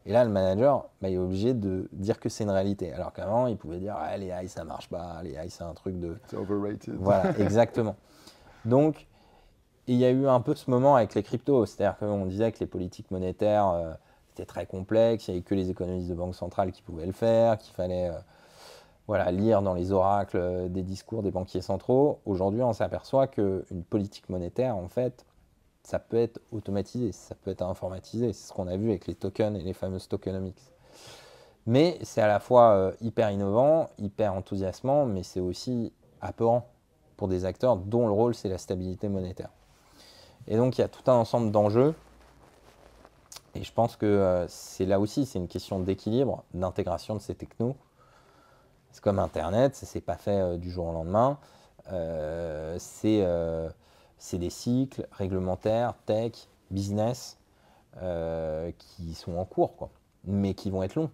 Et là, le manager, il est obligé de dire que c'est une réalité. Alors qu'avant, il pouvait dire les AI, ça marche pas, les AI, c'est un truc de... C'est overrated. Voilà, exactement. Donc, il y a eu un peu ce moment avec les cryptos, c'est-à-dire qu'on disait que les politiques monétaires, c'était très complexe, il n'y avait que les économistes de banque centrale qui pouvaient le faire, qu'il fallait lire dans les oracles des discours des banquiers centraux. Aujourd'hui, on s'aperçoit qu'une politique monétaire, en fait, ça peut être automatisé, ça peut être informatisé. C'est ce qu'on a vu avec les tokens et les fameuses tokenomics. Mais c'est à la fois hyper innovant, hyper enthousiasmant, mais c'est aussi apeurant pour des acteurs dont le rôle, c'est la stabilité monétaire. Et donc, il y a tout un ensemble d'enjeux. Et je pense que c'est là aussi, c'est une question d'équilibre, d'intégration de ces technos. C'est comme Internet, ça ne s'est pas fait du jour au lendemain. C'est des cycles réglementaires, tech, business, qui sont en cours, quoi, mais qui vont être longs.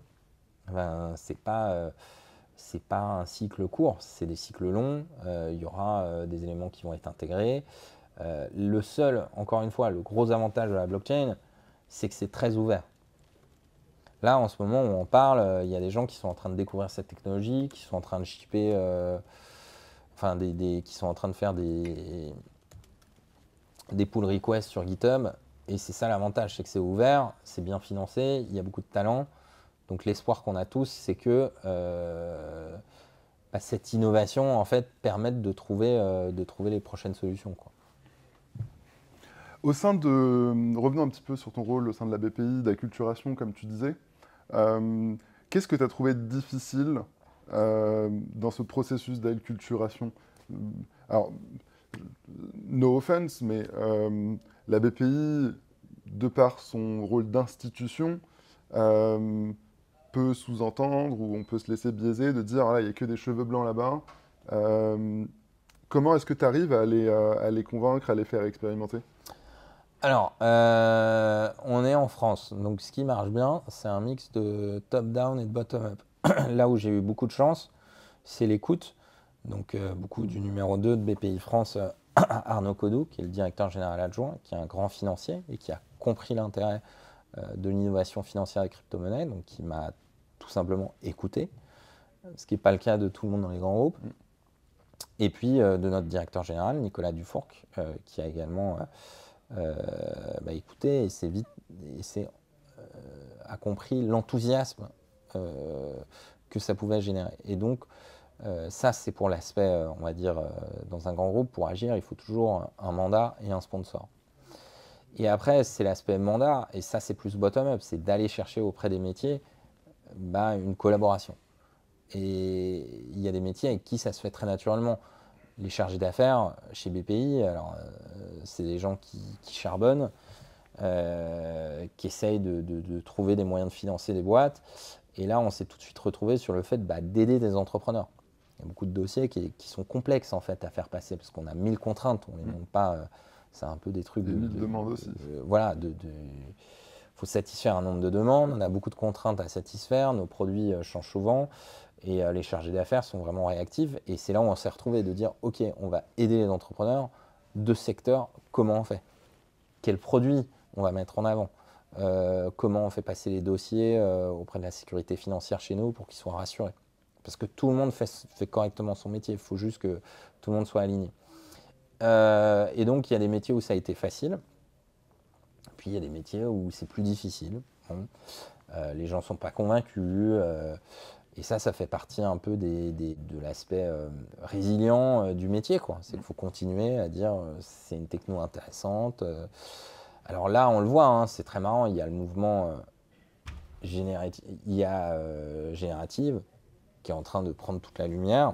Enfin, c'est pas un cycle court, c'est des cycles longs. Il y aura des éléments qui vont être intégrés. Le seul, encore une fois, le gros avantage de la blockchain, c'est que c'est très ouvert. Là, en ce moment où on parle, il y a des gens qui sont en train de découvrir cette technologie, qui sont en train de shipper, qui sont en train de faire des pull requests sur GitHub. Et c'est ça l'avantage, c'est que c'est ouvert, c'est bien financé, il y a beaucoup de talent. Donc l'espoir qu'on a tous, c'est que cette innovation en fait permette de trouver les prochaines solutions, quoi. Revenons un petit peu sur ton rôle au sein de la BPI, d'acculturation, comme tu disais. Qu'est-ce que tu as trouvé difficile dans ce processus d'acculturation? Alors, no offense, mais la BPI, de par son rôle d'institution, peut sous-entendre, ou on peut se laisser biaiser, de dire il n'y a que des cheveux blancs là-bas. Comment est-ce que tu arrives à les convaincre, à les faire expérimenter? Alors, on est en France, donc ce qui marche bien, c'est un mix de top-down et de bottom-up. Là où j'ai eu beaucoup de chance, c'est l'écoute. Donc, beaucoup du numéro 2 de BPI France, Arnaud Codou, qui est le directeur général adjoint, qui est un grand financier et qui a compris l'intérêt de l'innovation financière et crypto-monnaie, donc qui m'a tout simplement écouté, ce qui n'est pas le cas de tout le monde dans les grands groupes. Et puis de notre directeur général, Nicolas Dufourc, qui a également écouté a compris l'enthousiasme que ça pouvait générer. Et donc, ça, c'est pour l'aspect, on va dire, dans un grand groupe, pour agir, il faut toujours un mandat et un sponsor. Et après, c'est l'aspect mandat, et ça, c'est plus bottom-up, c'est d'aller chercher auprès des métiers une collaboration. Et il y a des métiers avec qui ça se fait très naturellement. Les chargés d'affaires chez BPI, alors c'est des gens qui charbonnent, qui essayent de trouver des moyens de financer des boîtes. Et là, on s'est tout de suite retrouvé sur le fait d'aider des entrepreneurs. Il y a beaucoup de dossiers qui sont complexes en fait à faire passer parce qu'on a 1000 contraintes, on ne les montre pas. C'est un peu des trucs de demandes aussi. Voilà, faut satisfaire un nombre de demandes, on a beaucoup de contraintes à satisfaire, nos produits changent souvent et les chargés d'affaires sont vraiment réactifs. Et c'est là où on s'est retrouvé de dire ok, on va aider les entrepreneurs de secteur, comment on fait? Quels produits on va mettre en avant? Comment on fait passer les dossiers auprès de la sécurité financière chez nous pour qu'ils soient rassurés? Parce que tout le monde fait correctement son métier, il faut juste que tout le monde soit aligné. Et donc, il y a des métiers où ça a été facile, puis il y a des métiers où c'est plus difficile. Les gens ne sont pas convaincus, et ça fait partie un peu de l'aspect résilient du métier, quoi. C'est qu'il faut continuer à dire c'est une techno intéressante. Alors là, on le voit, hein, c'est très marrant, il y a le mouvement IA générative qui est en train de prendre toute la lumière.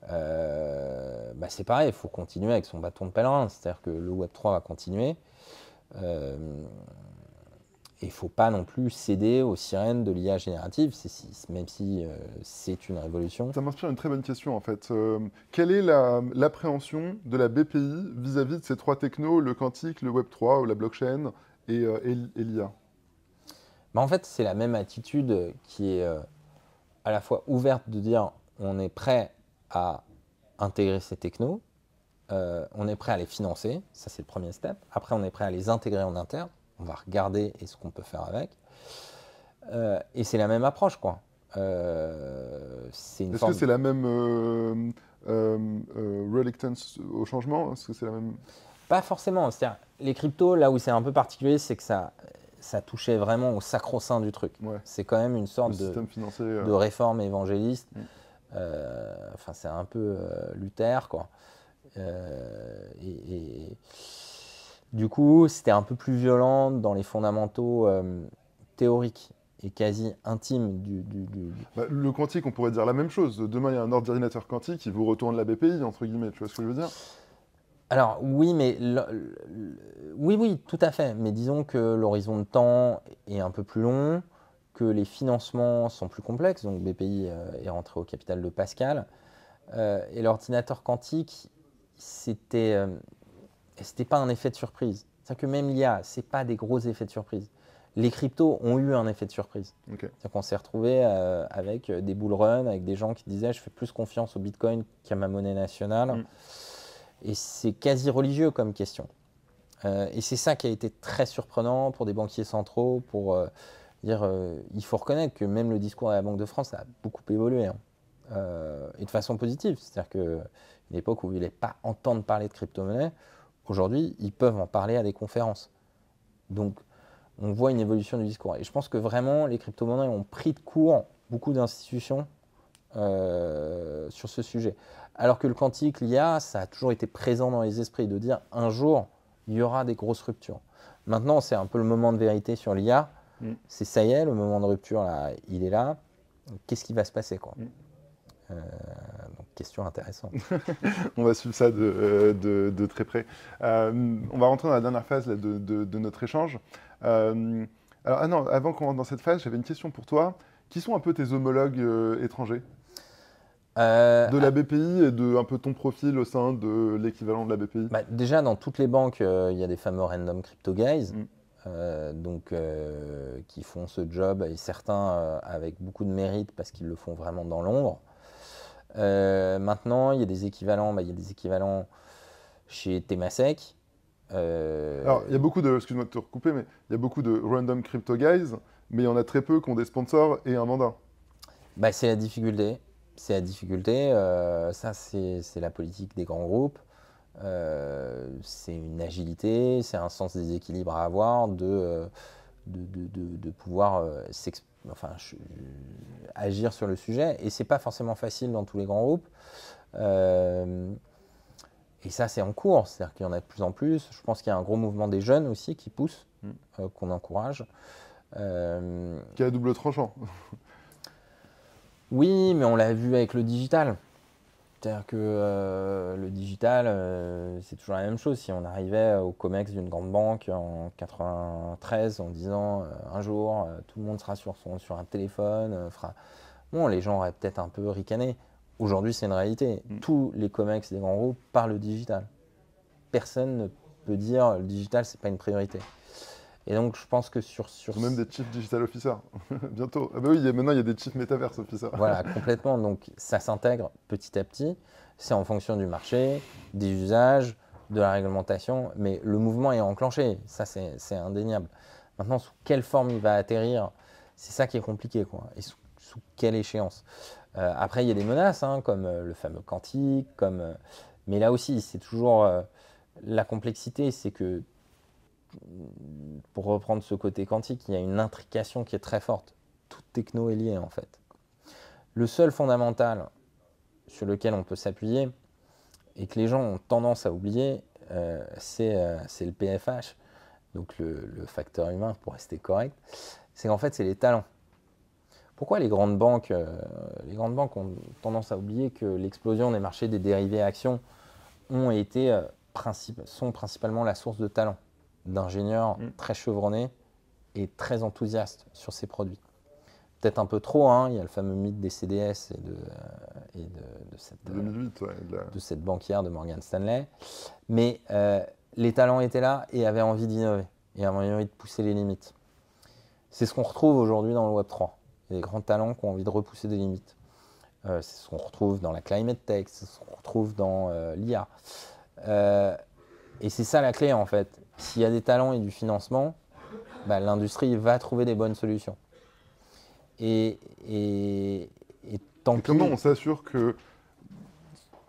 C'est pareil, il faut continuer avec son bâton de pèlerin, c'est-à-dire que le Web3 va continuer. Et il ne faut pas non plus céder aux sirènes de l'IA générative, même si c'est une révolution. Ça m'inspire une très bonne question en fait. Quelle est l'appréhension de la BPI vis-à-vis de ces trois technos, le quantique, le Web3 ou la blockchain et l'IA? En fait, c'est la même attitude qui est à la fois ouverte de dire on est prêt à intégrer ces technos, on est prêt à les financer, ça c'est le premier step. Après, on est prêt à les intégrer en interne, on va regarder ce qu'on peut faire avec. Et c'est la même approche, quoi. Est-ce que c'est la même reluctance au changement? Est-ce que c'est la même... Pas forcément. C'est-à-dire, les cryptos, là où c'est un peu particulier, c'est que ça touchait vraiment au sacro-saint du truc. Ouais. C'est quand même une sorte de réforme évangéliste. C'est un peu Luther, quoi. Et du coup, c'était un peu plus violent dans les fondamentaux théoriques et quasi intimes le quantique, on pourrait dire la même chose. Demain, il y a un ordinateur quantique, il vous retourne la BPI, entre guillemets. Tu vois ce que je veux dire? Alors oui, mais oui, tout à fait. Mais disons que l'horizon de temps est un peu plus long, que les financements sont plus complexes. Donc BPI est rentré au capital de Pascal. Et l'ordinateur quantique, c'était pas un effet de surprise. C'est-à-dire que même l'IA, c'est pas des gros effets de surprise. Les cryptos ont eu un effet de surprise. Okay. C'est-à-dire qu'on s'est retrouvé avec des bull runs, avec des gens qui disaient je fais plus confiance au Bitcoin qu'à ma monnaie nationale. Et c'est quasi religieux comme question. Et c'est ça qui a été très surprenant pour des banquiers centraux, pour dire il faut reconnaître que même le discours de la Banque de France a beaucoup évolué. Hein. Et de façon positive. C'est-à-dire qu'une époque où ils ne voulaient pas entendre parler de crypto-monnaie, aujourd'hui, ils peuvent en parler à des conférences. Donc, on voit une évolution du discours. Et je pense que vraiment, les crypto-monnaies ont pris de court beaucoup d'institutions sur ce sujet. Alors que le quantique, l'IA, ça a toujours été présent dans les esprits, de dire un jour, il y aura des grosses ruptures. Maintenant, c'est un peu le moment de vérité sur l'IA. C'est ça y est, le moment de rupture, là, il est là. Qu'est-ce qui va se passer, quoi? Donc, question intéressante. On va suivre ça de très près. On va rentrer dans la dernière phase là, de notre échange. Avant qu'on rentre dans cette phase, j'avais une question pour toi. Qui sont un peu tes homologues étrangers? De la BPI et de un peu ton profil au sein de l'équivalent de la BPI. Bah, déjà, dans toutes les banques, il y a des fameux random crypto guys, qui font ce job, et certains avec beaucoup de mérite parce qu'ils le font vraiment dans l'ombre. Maintenant, il y a des équivalents, il y a des équivalents chez Temasek. Alors, il y a beaucoup de, excuse-moi de te recouper, mais il y a beaucoup de random crypto guys, mais il y en a très peu qui ont des sponsors et un mandat. C'est la difficulté. C'est la difficulté. Ça, c'est la politique des grands groupes. C'est une agilité, c'est un sens des équilibres à avoir de pouvoir agir sur le sujet. Et c'est pas forcément facile dans tous les grands groupes. Et ça, c'est en cours. C'est-à-dire qu'il y en a de plus en plus. Je pense qu'il y a un gros mouvement des jeunes aussi qui pousse, qu'on encourage. Qui est à double tranchant. Oui, mais on l'a vu avec le digital. C'est-à-dire que le digital, c'est toujours la même chose. Si on arrivait au COMEX d'une grande banque en 93 en disant un jour, tout le monde sera sur un téléphone, bon, les gens auraient peut-être un peu ricané. Aujourd'hui, c'est une réalité. Tous les COMEX des grands groupes parlent digital. Personne ne peut dire le digital, c'est pas une priorité. Et donc, je pense que sur Ils ont même des Chief Digital Officer, bientôt. Ah bah oui, maintenant, il y a des Chief Metaverse Officer. Voilà, complètement. Donc, ça s'intègre petit à petit. C'est en fonction du marché, des usages, de la réglementation. Mais le mouvement est enclenché. Ça, c'est indéniable. Maintenant, sous quelle forme il va atterrir, c'est ça qui est compliqué, quoi. Et sous quelle échéance. Après, il y a des menaces, comme le fameux quantique. Mais là aussi, c'est toujours la complexité. C'est que pour reprendre ce côté quantique, il y a une intrication qui est très forte. Toute techno est liée en fait. Le seul fondamental sur lequel on peut s'appuyer et que les gens ont tendance à oublier, c'est le PFH, donc le facteur humain pour rester correct, c'est qu'en fait c'est les talents. Pourquoi les grandes banques ont tendance à oublier que l'explosion des marchés des dérivés actions sont principalement la source de talents, d'ingénieurs très chevronnés et très enthousiastes sur ces produits. Peut-être un peu trop, il y a le fameux mythe des CDS et de cette banquière de Morgan Stanley. Mais les talents étaient là et avaient envie d'innover et avaient envie de pousser les limites. C'est ce qu'on retrouve aujourd'hui dans le Web3. Il y a des grands talents qui ont envie de repousser des limites. C'est ce qu'on retrouve dans la climate tech, c'est ce qu'on retrouve dans l'IA. Et c'est ça la clé en fait. S'il y a des talents et du financement, l'industrie va trouver des bonnes solutions. Et tant comment on s'assure que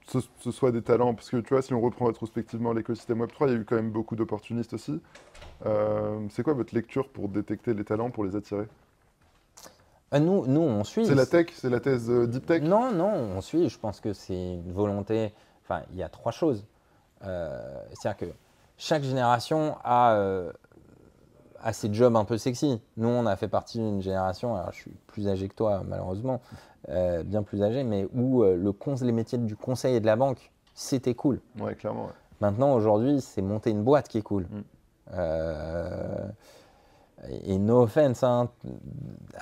ce soit des talents? Parce que tu vois, si on reprend rétrospectivement l'écosystème Web3, il y a eu quand même beaucoup d'opportunistes aussi. C'est quoi votre lecture pour détecter les talents, pour les attirer? Nous, on suit. C'est la tech? C'est la thèse deep tech? Non, on suit. Je pense que c'est une volonté. Enfin, il y a trois choses. C'est-à-dire que chaque génération a ses jobs un peu sexy. Nous, on a fait partie d'une génération, alors je suis plus âgé que toi malheureusement, bien plus âgé, mais où les métiers du conseil et de la banque, c'était cool. Ouais, clairement. Ouais. Maintenant, aujourd'hui, c'est monter une boîte qui est cool. Et no offense à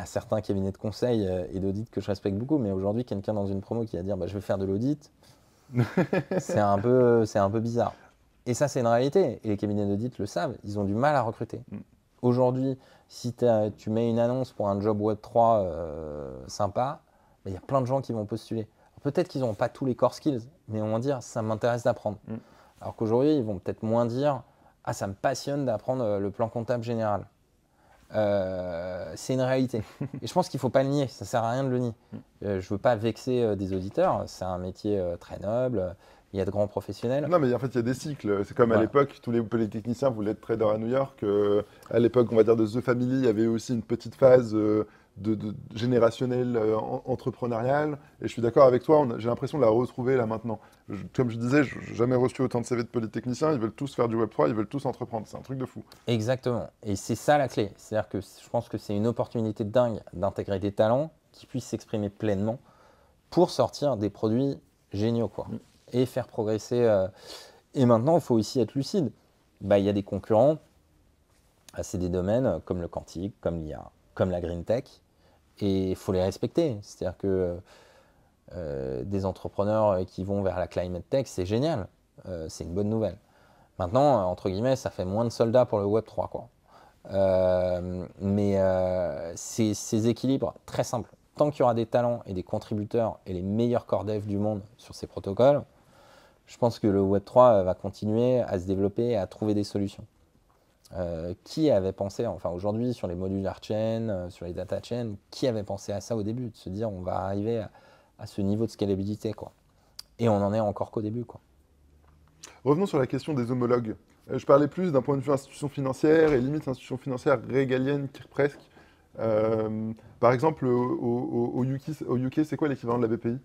certains cabinets de conseil et d'audit que je respecte beaucoup, mais aujourd'hui, quelqu'un dans une promo qui va dire je vais faire de l'audit, c'est un peu bizarre. Et ça, c'est une réalité. Et les cabinets d'audit le savent, ils ont du mal à recruter. Aujourd'hui, si tu mets une annonce pour un job Web3 sympa, il y a plein de gens qui vont postuler. Peut-être qu'ils n'ont pas tous les core skills, mais ils vont dire ça m'intéresse d'apprendre. Alors qu'aujourd'hui, ils vont peut-être moins dire ça me passionne d'apprendre le plan comptable général. C'est une réalité. Et je pense qu'il ne faut pas le nier, ça ne sert à rien de le nier. Je ne veux pas vexer des auditeurs, c'est un métier très noble, il y a de grands professionnels. Non, mais en fait, il y a des cycles. C'est comme à l'époque, tous les polytechniciens voulaient être traders à New York. À l'époque, on va dire, de The Family, il y avait aussi une petite phase de générationnelle entrepreneuriale. Et je suis d'accord avec toi, j'ai l'impression de la retrouver là maintenant. Comme je disais, je n'ai jamais reçu autant de CV de polytechniciens. Ils veulent tous faire du Web3, ils veulent tous entreprendre. C'est un truc de fou. Exactement. Et c'est ça la clé. C'est-à-dire que je pense que c'est une opportunité dingue d'intégrer des talents qui puissent s'exprimer pleinement pour sortir des produits géniaux, quoi. Et faire progresser. Et maintenant, il faut aussi être lucide. Il y a des concurrents. C'est des domaines comme le quantique, comme l'IA, comme la green tech. Et il faut les respecter. C'est-à-dire que des entrepreneurs qui vont vers la climate tech, c'est génial, c'est une bonne nouvelle. Maintenant, entre guillemets, ça fait moins de soldats pour le Web3, quoi. Mais ces équilibres très simples, tant qu'il y aura des talents et des contributeurs et les meilleurs core devs du monde sur ces protocoles, je pense que le Web3 va continuer à se développer et à trouver des solutions. Qui avait pensé, enfin aujourd'hui sur les modular chains, sur les data chains, qui avait pensé à ça au début, de se dire on va arriver à ce niveau de scalabilité, quoi. Et on en est encore qu'au début, quoi. Revenons sur la question des homologues. Je parlais plus d'un point de vue institution financière et limite institution financière régalienne presque. Par exemple, au UK, c'est quoi l'équivalent de la BPI?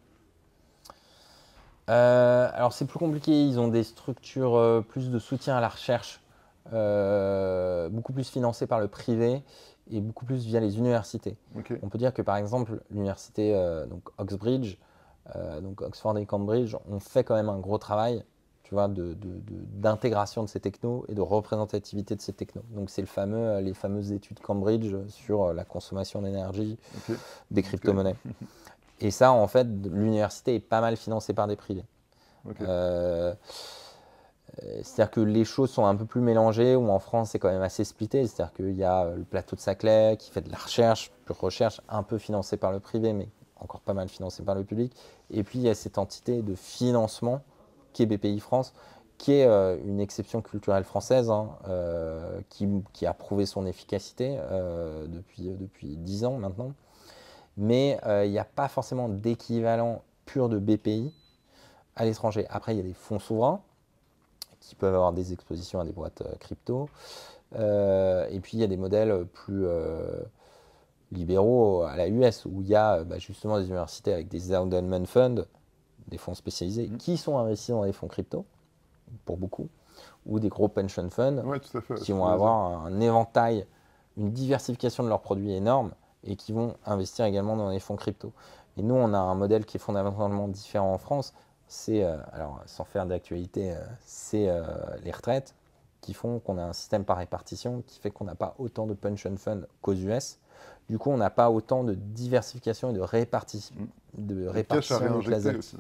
Alors c'est plus compliqué, ils ont des structures plus de soutien à la recherche, beaucoup plus financées par le privé et beaucoup plus via les universités. Okay. On peut dire que par exemple l'université donc Oxbridge, donc Oxford et Cambridge, ont fait quand même un gros travail, tu vois, d'intégration de ces technos et de représentativité de ces technos. Donc c'est les fameuses études Cambridge sur la consommation d'énergie des crypto-monnaies. Et ça, en fait, l'université est pas mal financée par des privés. C'est-à-dire que les choses sont un peu plus mélangées, ou en France, c'est quand même assez splitté. C'est-à-dire qu'il y a le plateau de Saclay qui fait de la recherche, pure recherche, un peu financée par le privé, mais encore pas mal financée par le public. Et puis, il y a cette entité de financement qui est BPI France, qui est une exception culturelle française, hein, qui a prouvé son efficacité depuis 10 ans maintenant. Mais il n'y a pas forcément d'équivalent pur de BPI à l'étranger. Après, il y a des fonds souverains qui peuvent avoir des expositions à des boîtes crypto. Et puis, il y a des modèles plus libéraux à la US, où il y a justement des universités avec des endowment funds, des fonds spécialisés, qui sont investis dans les fonds crypto, pour beaucoup, ou des gros pension funds, qui vont avoir un éventail, une diversification de leurs produits énorme, et qui vont investir également dans les fonds crypto. Et nous, on a un modèle qui est fondamentalement différent en France. C'est, alors sans faire d'actualité, c'est les retraites qui font qu'on a un système par répartition qui fait qu'on n'a pas autant de pension funds qu'aux US. Du coup, on n'a pas autant de diversification et de répartition cash à réinjecter aussi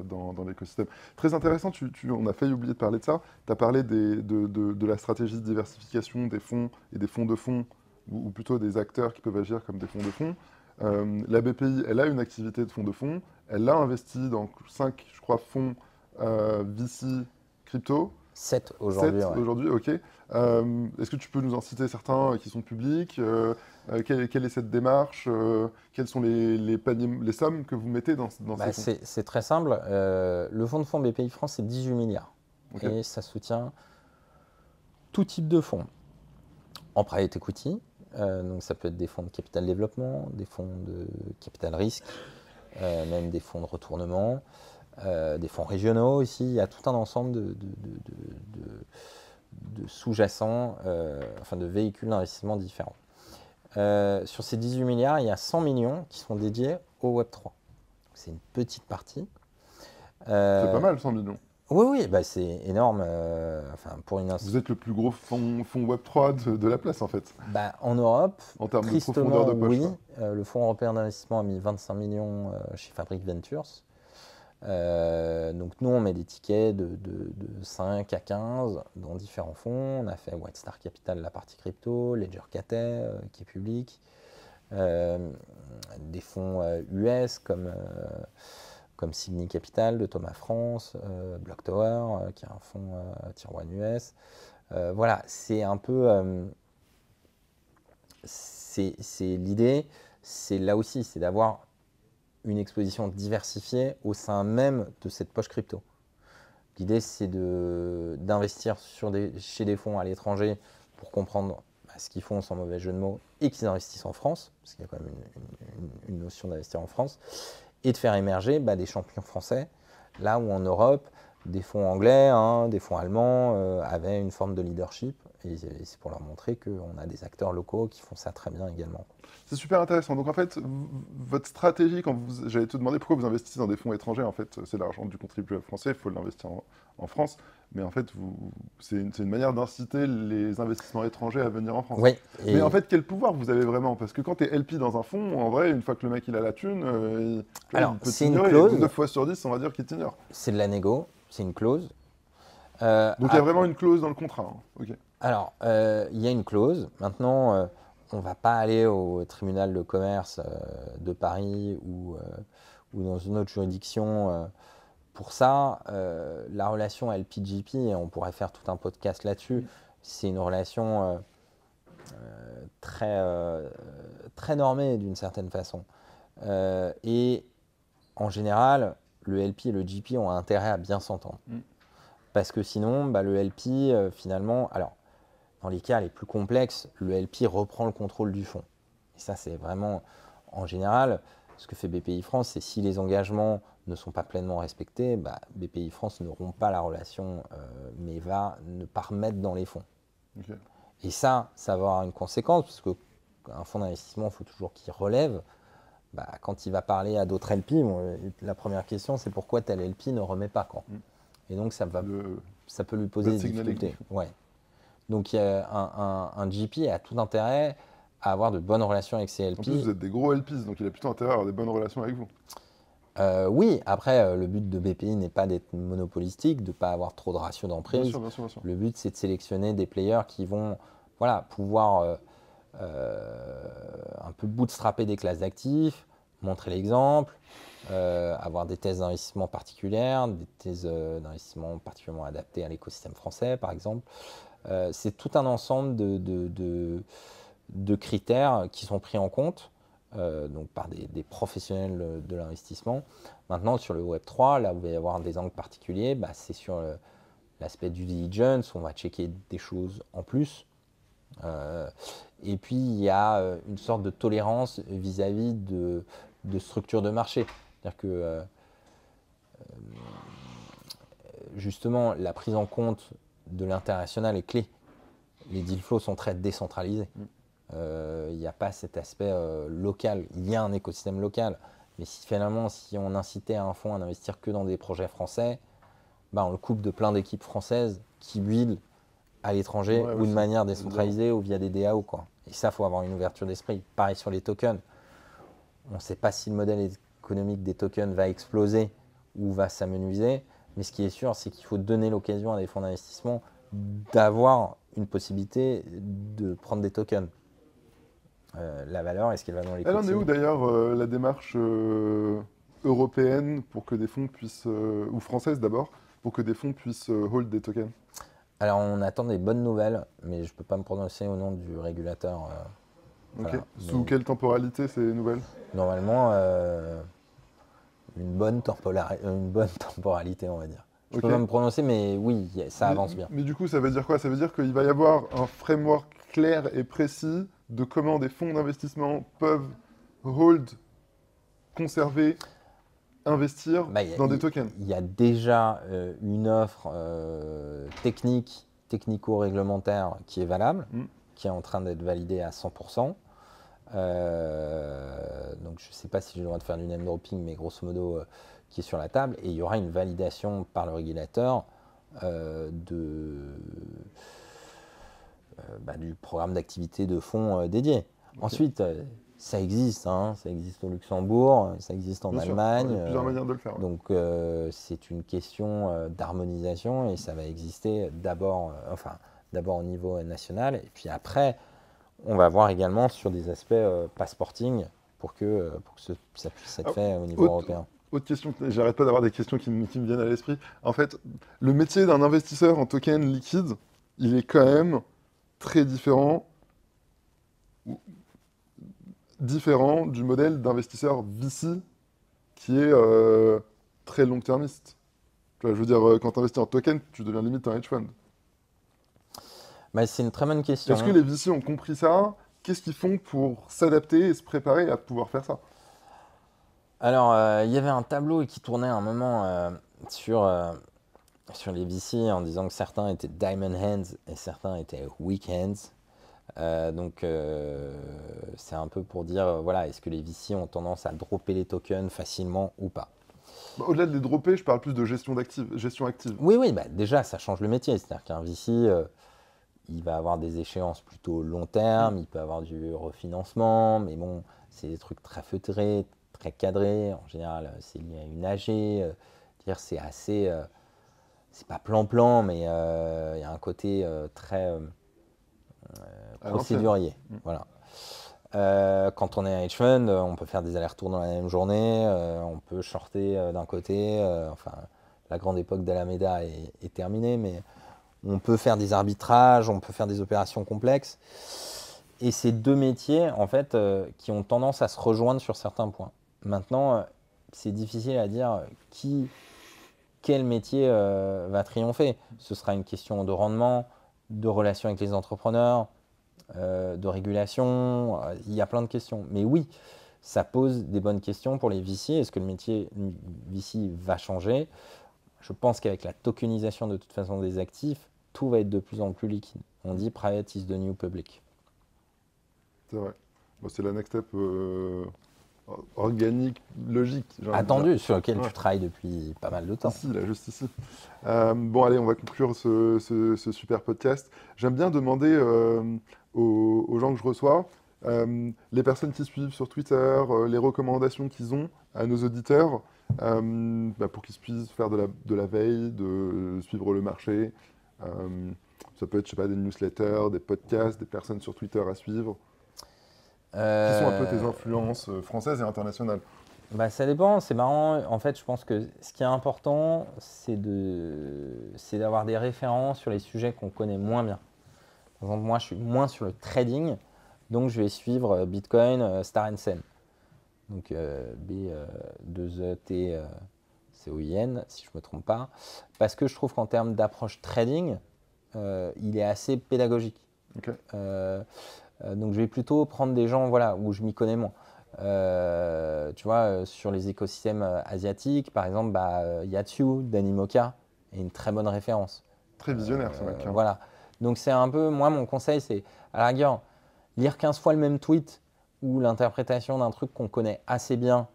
dans l'écosystème. Très intéressant, on a failli oublier de parler de ça. Tu as parlé de la stratégie de diversification des fonds et des fonds de fonds, ou plutôt des acteurs qui peuvent agir comme des fonds de fonds. La BPI, elle a une activité de fonds de fonds. Elle a investi dans 5, je crois, fonds VC crypto. 7 aujourd'hui. 7 aujourd'hui, ok. Est-ce que tu peux nous en citer certains qui sont publics? Quelle est cette démarche? Quelles sont les sommes que vous mettez dans ces fonds? C'est très simple. Le fonds de fonds BPI France, c'est 18 milliards. Okay. Et ça soutient tout type de fonds. En private equity, donc ça peut être des fonds de capital développement, des fonds de capital risque, même des fonds de retournement, des fonds régionaux aussi. Il y a tout un ensemble de sous-jacents, enfin de véhicules d'investissement différents. Sur ces 18 milliards, il y a 100 millions qui sont dédiés au Web3. C'est une petite partie. C'est pas mal, 100 millions. Oui, c'est énorme. Pour Vous êtes le plus gros fonds Web3 de la place, en fait. En Europe, en termes de profondeur de poche. Oui. Le Fonds européen d'investissement a mis 25 millions chez Fabric Ventures. Donc nous, on met des tickets de 5 à 15 dans différents fonds. On a fait White Star Capital, la partie crypto, Ledger Cathay, qui est public. Des fonds US comme Sydney Capital de Thomas France, Block Tower, qui est un fonds Tier 1 US. Voilà, c'est un peu... c'est l'idée, c'est là aussi, c'est d'avoir une exposition diversifiée au sein même de cette poche crypto. L'idée, c'est d'investir chez des fonds à l'étranger pour comprendre ce qu'ils font sans mauvais jeu de mots et qu'ils investissent en France, parce qu'il y a quand même une notion d'investir en France, et de faire émerger des champions français, là où en Europe, des fonds anglais, hein, des fonds allemands avaient une forme de leadership. Et c'est pour leur montrer qu'on a des acteurs locaux qui font ça très bien également. C'est super intéressant. Donc en fait, votre stratégie, j'allais te demander pourquoi vous investissez dans des fonds étrangers, en fait, c'est l'argent du contribuable français, il faut l'investir en France. Mais en fait, c'est une manière d'inciter les investissements étrangers à venir en France. Oui. Mais en fait, quel pouvoir vous avez vraiment? Parce que quand tu es LP dans un fonds, en vrai, une fois que le mec il a la thune, Alors, il peut c'est une t'ignorer. clause. 9 fois sur 10, on va dire qu'il t'ignore. C'est de la négo, c'est une clause. Donc il y a vraiment une clause dans le contrat. Hein. Ok. Alors, il y a une clause. Maintenant, on ne va pas aller au tribunal de commerce de Paris ou dans une autre juridiction. Pour ça, la relation LPGP, et on pourrait faire tout un podcast là-dessus, c'est une relation très normée d'une certaine façon. Et en général, le LP et le GP ont intérêt à bien s'entendre. Parce que sinon, le LP, finalement, alors, dans les cas les plus complexes, le LP reprend le contrôle du fonds. Et ça, c'est vraiment, en général, ce que fait BPI France, c'est si les engagements ne sont pas pleinement respectés, BPI France ne rompt pas la relation, mais va ne pas remettre dans les fonds. Okay. Et ça va avoir une conséquence, parce qu'un fonds d'investissement, il faut toujours qu'il relève. Quand il va parler à d'autres LP, la première question, c'est pourquoi tel LP ne remet pas quand. Et donc, ça peut lui poser des difficultés. Ouais. Donc, un GP a tout intérêt à avoir de bonnes relations avec ses LP. En plus, vous êtes des gros LPs, donc il a plutôt intérêt à avoir des bonnes relations avec vous. Oui, après, le but de BPI n'est pas d'être monopolistique, de ne pas avoir trop de ratio d'emprise. Bien sûr. Le but, c'est de sélectionner des players qui vont pouvoir un peu bootstrapper des classes d'actifs, montrer l'exemple, avoir des thèses d'investissement particulières, des thèses d'investissement particulièrement adaptées à l'écosystème français, par exemple. C'est tout un ensemble de critères qui sont pris en compte donc par des professionnels de l'investissement. Maintenant, sur le Web3, là où il va y avoir des angles particuliers, c'est sur l'aspect due diligence, on va checker des choses en plus. Et puis, il y a une sorte de tolérance vis-à-vis de structures de marché. C'est-à-dire que, justement, la prise en compte de l'international est clé. Les deal flows sont très décentralisés. Il n'y a pas cet aspect local. Il y a un écosystème local. Mais finalement, si on incitait un fonds à n'investir que dans des projets français, on le coupe de plein d'équipes françaises qui build à l'étranger ou de manière décentralisée ou via des DAO, quoi. Et ça, il faut avoir une ouverture d'esprit. Pareil sur les tokens. On ne sait pas si le modèle économique des tokens va exploser ou va s'amenuiser. Mais ce qui est sûr, c'est qu'il faut donner l'occasion à des fonds d'investissement d'avoir une possibilité de prendre des tokens. La valeur, est-ce qu'elle va dans les Elle en est où d'ailleurs la démarche européenne pour que des fonds puissent, ou française d'abord, pour que des fonds puissent hold des tokens? Alors on attend des bonnes nouvelles, mais je ne peux pas me prononcer au nom du régulateur. Ok. Voilà. Sous quelle temporalité ces nouvelles? Normalement, une bonne temporalité, on va dire. Je peux pas me prononcer, mais oui, ça avance bien. Mais du coup, ça veut dire quoi? Ça veut dire qu'il va y avoir un framework clair et précis de comment des fonds d'investissement peuvent hold, conserver, investir dans des tokens. Il y a déjà une offre technico-réglementaire qui est valable, qui est en train d'être validée à 100%. Donc je ne sais pas si j'ai le droit de faire du name dropping, mais grosso modo, qui est sur la table. Et il y aura une validation par le régulateur du programme d'activité de fonds dédié. Okay. Ensuite, ça existe au Luxembourg, ça existe en Allemagne. Il y a plusieurs manières de le faire. Donc c'est une question d'harmonisation et ça va exister d'abord au niveau national et puis après on va voir également sur des aspects passporting pour que ça puisse être fait au niveau européen. Autre question, j'arrête pas d'avoir des questions qui me viennent à l'esprit. En fait, le métier d'un investisseur en token liquide, il est quand même très différent du modèle d'investisseur VC qui est très long-termiste. Je veux dire, quand tu investis en token, tu deviens limite un hedge fund. C'est une très bonne question. Est-ce que les VC ont compris ça? Qu'est-ce qu'ils font pour s'adapter et se préparer à pouvoir faire ça? Alors, il y avait un tableau qui tournait à un moment sur sur les VC en disant que certains étaient diamond hands et certains étaient weak hands. C'est un peu pour dire, voilà, est-ce que les VC ont tendance à dropper les tokens facilement ou pas? Au-delà de les dropper, je parle plus de gestion active. Oui, bah, déjà, ça change le métier. C'est-à-dire qu'un VC, il va avoir des échéances plutôt long terme, il peut avoir du refinancement, mais bon, c'est des trucs très feutrés, très cadrés. En général, c'est lié à une AG. Dire c'est assez, c'est pas plan-plan, mais il y a un côté très procédurier. Voilà. Quand on est un hedge fund, on peut faire des allers-retours dans la même journée, on peut shorter d'un côté, enfin la grande époque d'Alameda est terminée, mais on peut faire des arbitrages, on peut faire des opérations complexes. Et c'est deux métiers en fait qui ont tendance à se rejoindre sur certains points. Maintenant, c'est difficile à dire quel métier va triompher. Ce sera une question de rendement, de relation avec les entrepreneurs, de régulation, il y a plein de questions. Mais oui, ça pose des bonnes questions pour les VC. Est-ce que le métier VC va changer? Je pense qu'avec la tokenisation de toute façon des actifs, tout va être de plus en plus liquide. On dit private is the new public. C'est vrai. Bon, c'est la next step organique, logique. Attendu, sur lequel tu travailles depuis pas mal de temps. Ici, là, juste ici. Bon, allez, on va conclure ce super podcast. J'aime bien demander aux gens que je reçois, les personnes qui suivent sur Twitter, les recommandations qu'ils ont à nos auditeurs, pour qu'ils puissent faire de la veille, de suivre le marché. Ça peut être, je sais pas, des newsletters, des podcasts, des personnes sur Twitter à suivre. Qui sont un peu tes influences françaises et internationales? Bah, ça dépend, c'est marrant. En fait, je pense que ce qui est important, c'est d'avoir des références sur les sujets qu'on connaît moins bien. Par exemple, moi, je suis moins sur le trading, donc je vais suivre Bitcoin Star and Sen. Donc B2ETCOIN, si je ne me trompe pas. Parce que je trouve qu'en termes d'approche trading, il est assez pédagogique. Okay. Donc je vais plutôt prendre des gens voilà, où je m'y connais moins. Tu vois, sur les écosystèmes asiatiques, par exemple, Yatsu d'Animoca est une très bonne référence. Très visionnaire, ce mec. Voilà. Donc c'est un peu, moi, mon conseil, c'est à la rigueur, lire 15 fois le même tweet ou l'interprétation d'un truc qu'on connaît assez bien.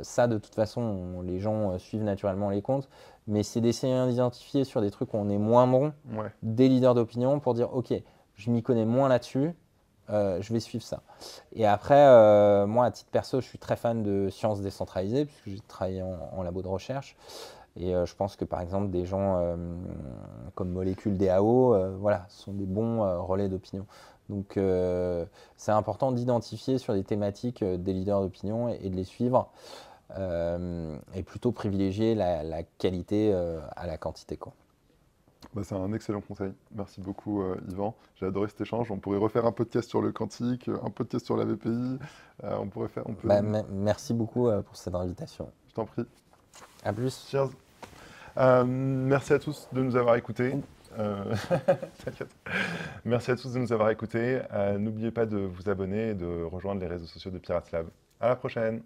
Ça, de toute façon, les gens suivent naturellement les comptes. Mais c'est d'essayer d'identifier sur des trucs où on est moins bon, des leaders d'opinion pour dire, OK, je m'y connais moins là-dessus. Je vais suivre ça. Et après, moi, à titre perso, je suis très fan de sciences décentralisées, puisque j'ai travaillé en labo de recherche. Et je pense que, par exemple, des gens comme Molécule DAO, voilà, sont des bons relais d'opinion. Donc, c'est important d'identifier sur des thématiques des leaders d'opinion et de les suivre. Et plutôt privilégier la qualité à la quantité, quoi. C'est un excellent conseil. Merci beaucoup, Yvan. J'ai adoré cet échange. On pourrait refaire un podcast sur le quantique, un podcast sur la VPI. Merci beaucoup pour cette invitation. Je t'en prie. À plus. Cheers. Merci à tous de nous avoir écoutés. Merci à tous de nous avoir écoutés. N'oubliez pas de vous abonner et de rejoindre les réseaux sociaux de Pirates Lab. À la prochaine.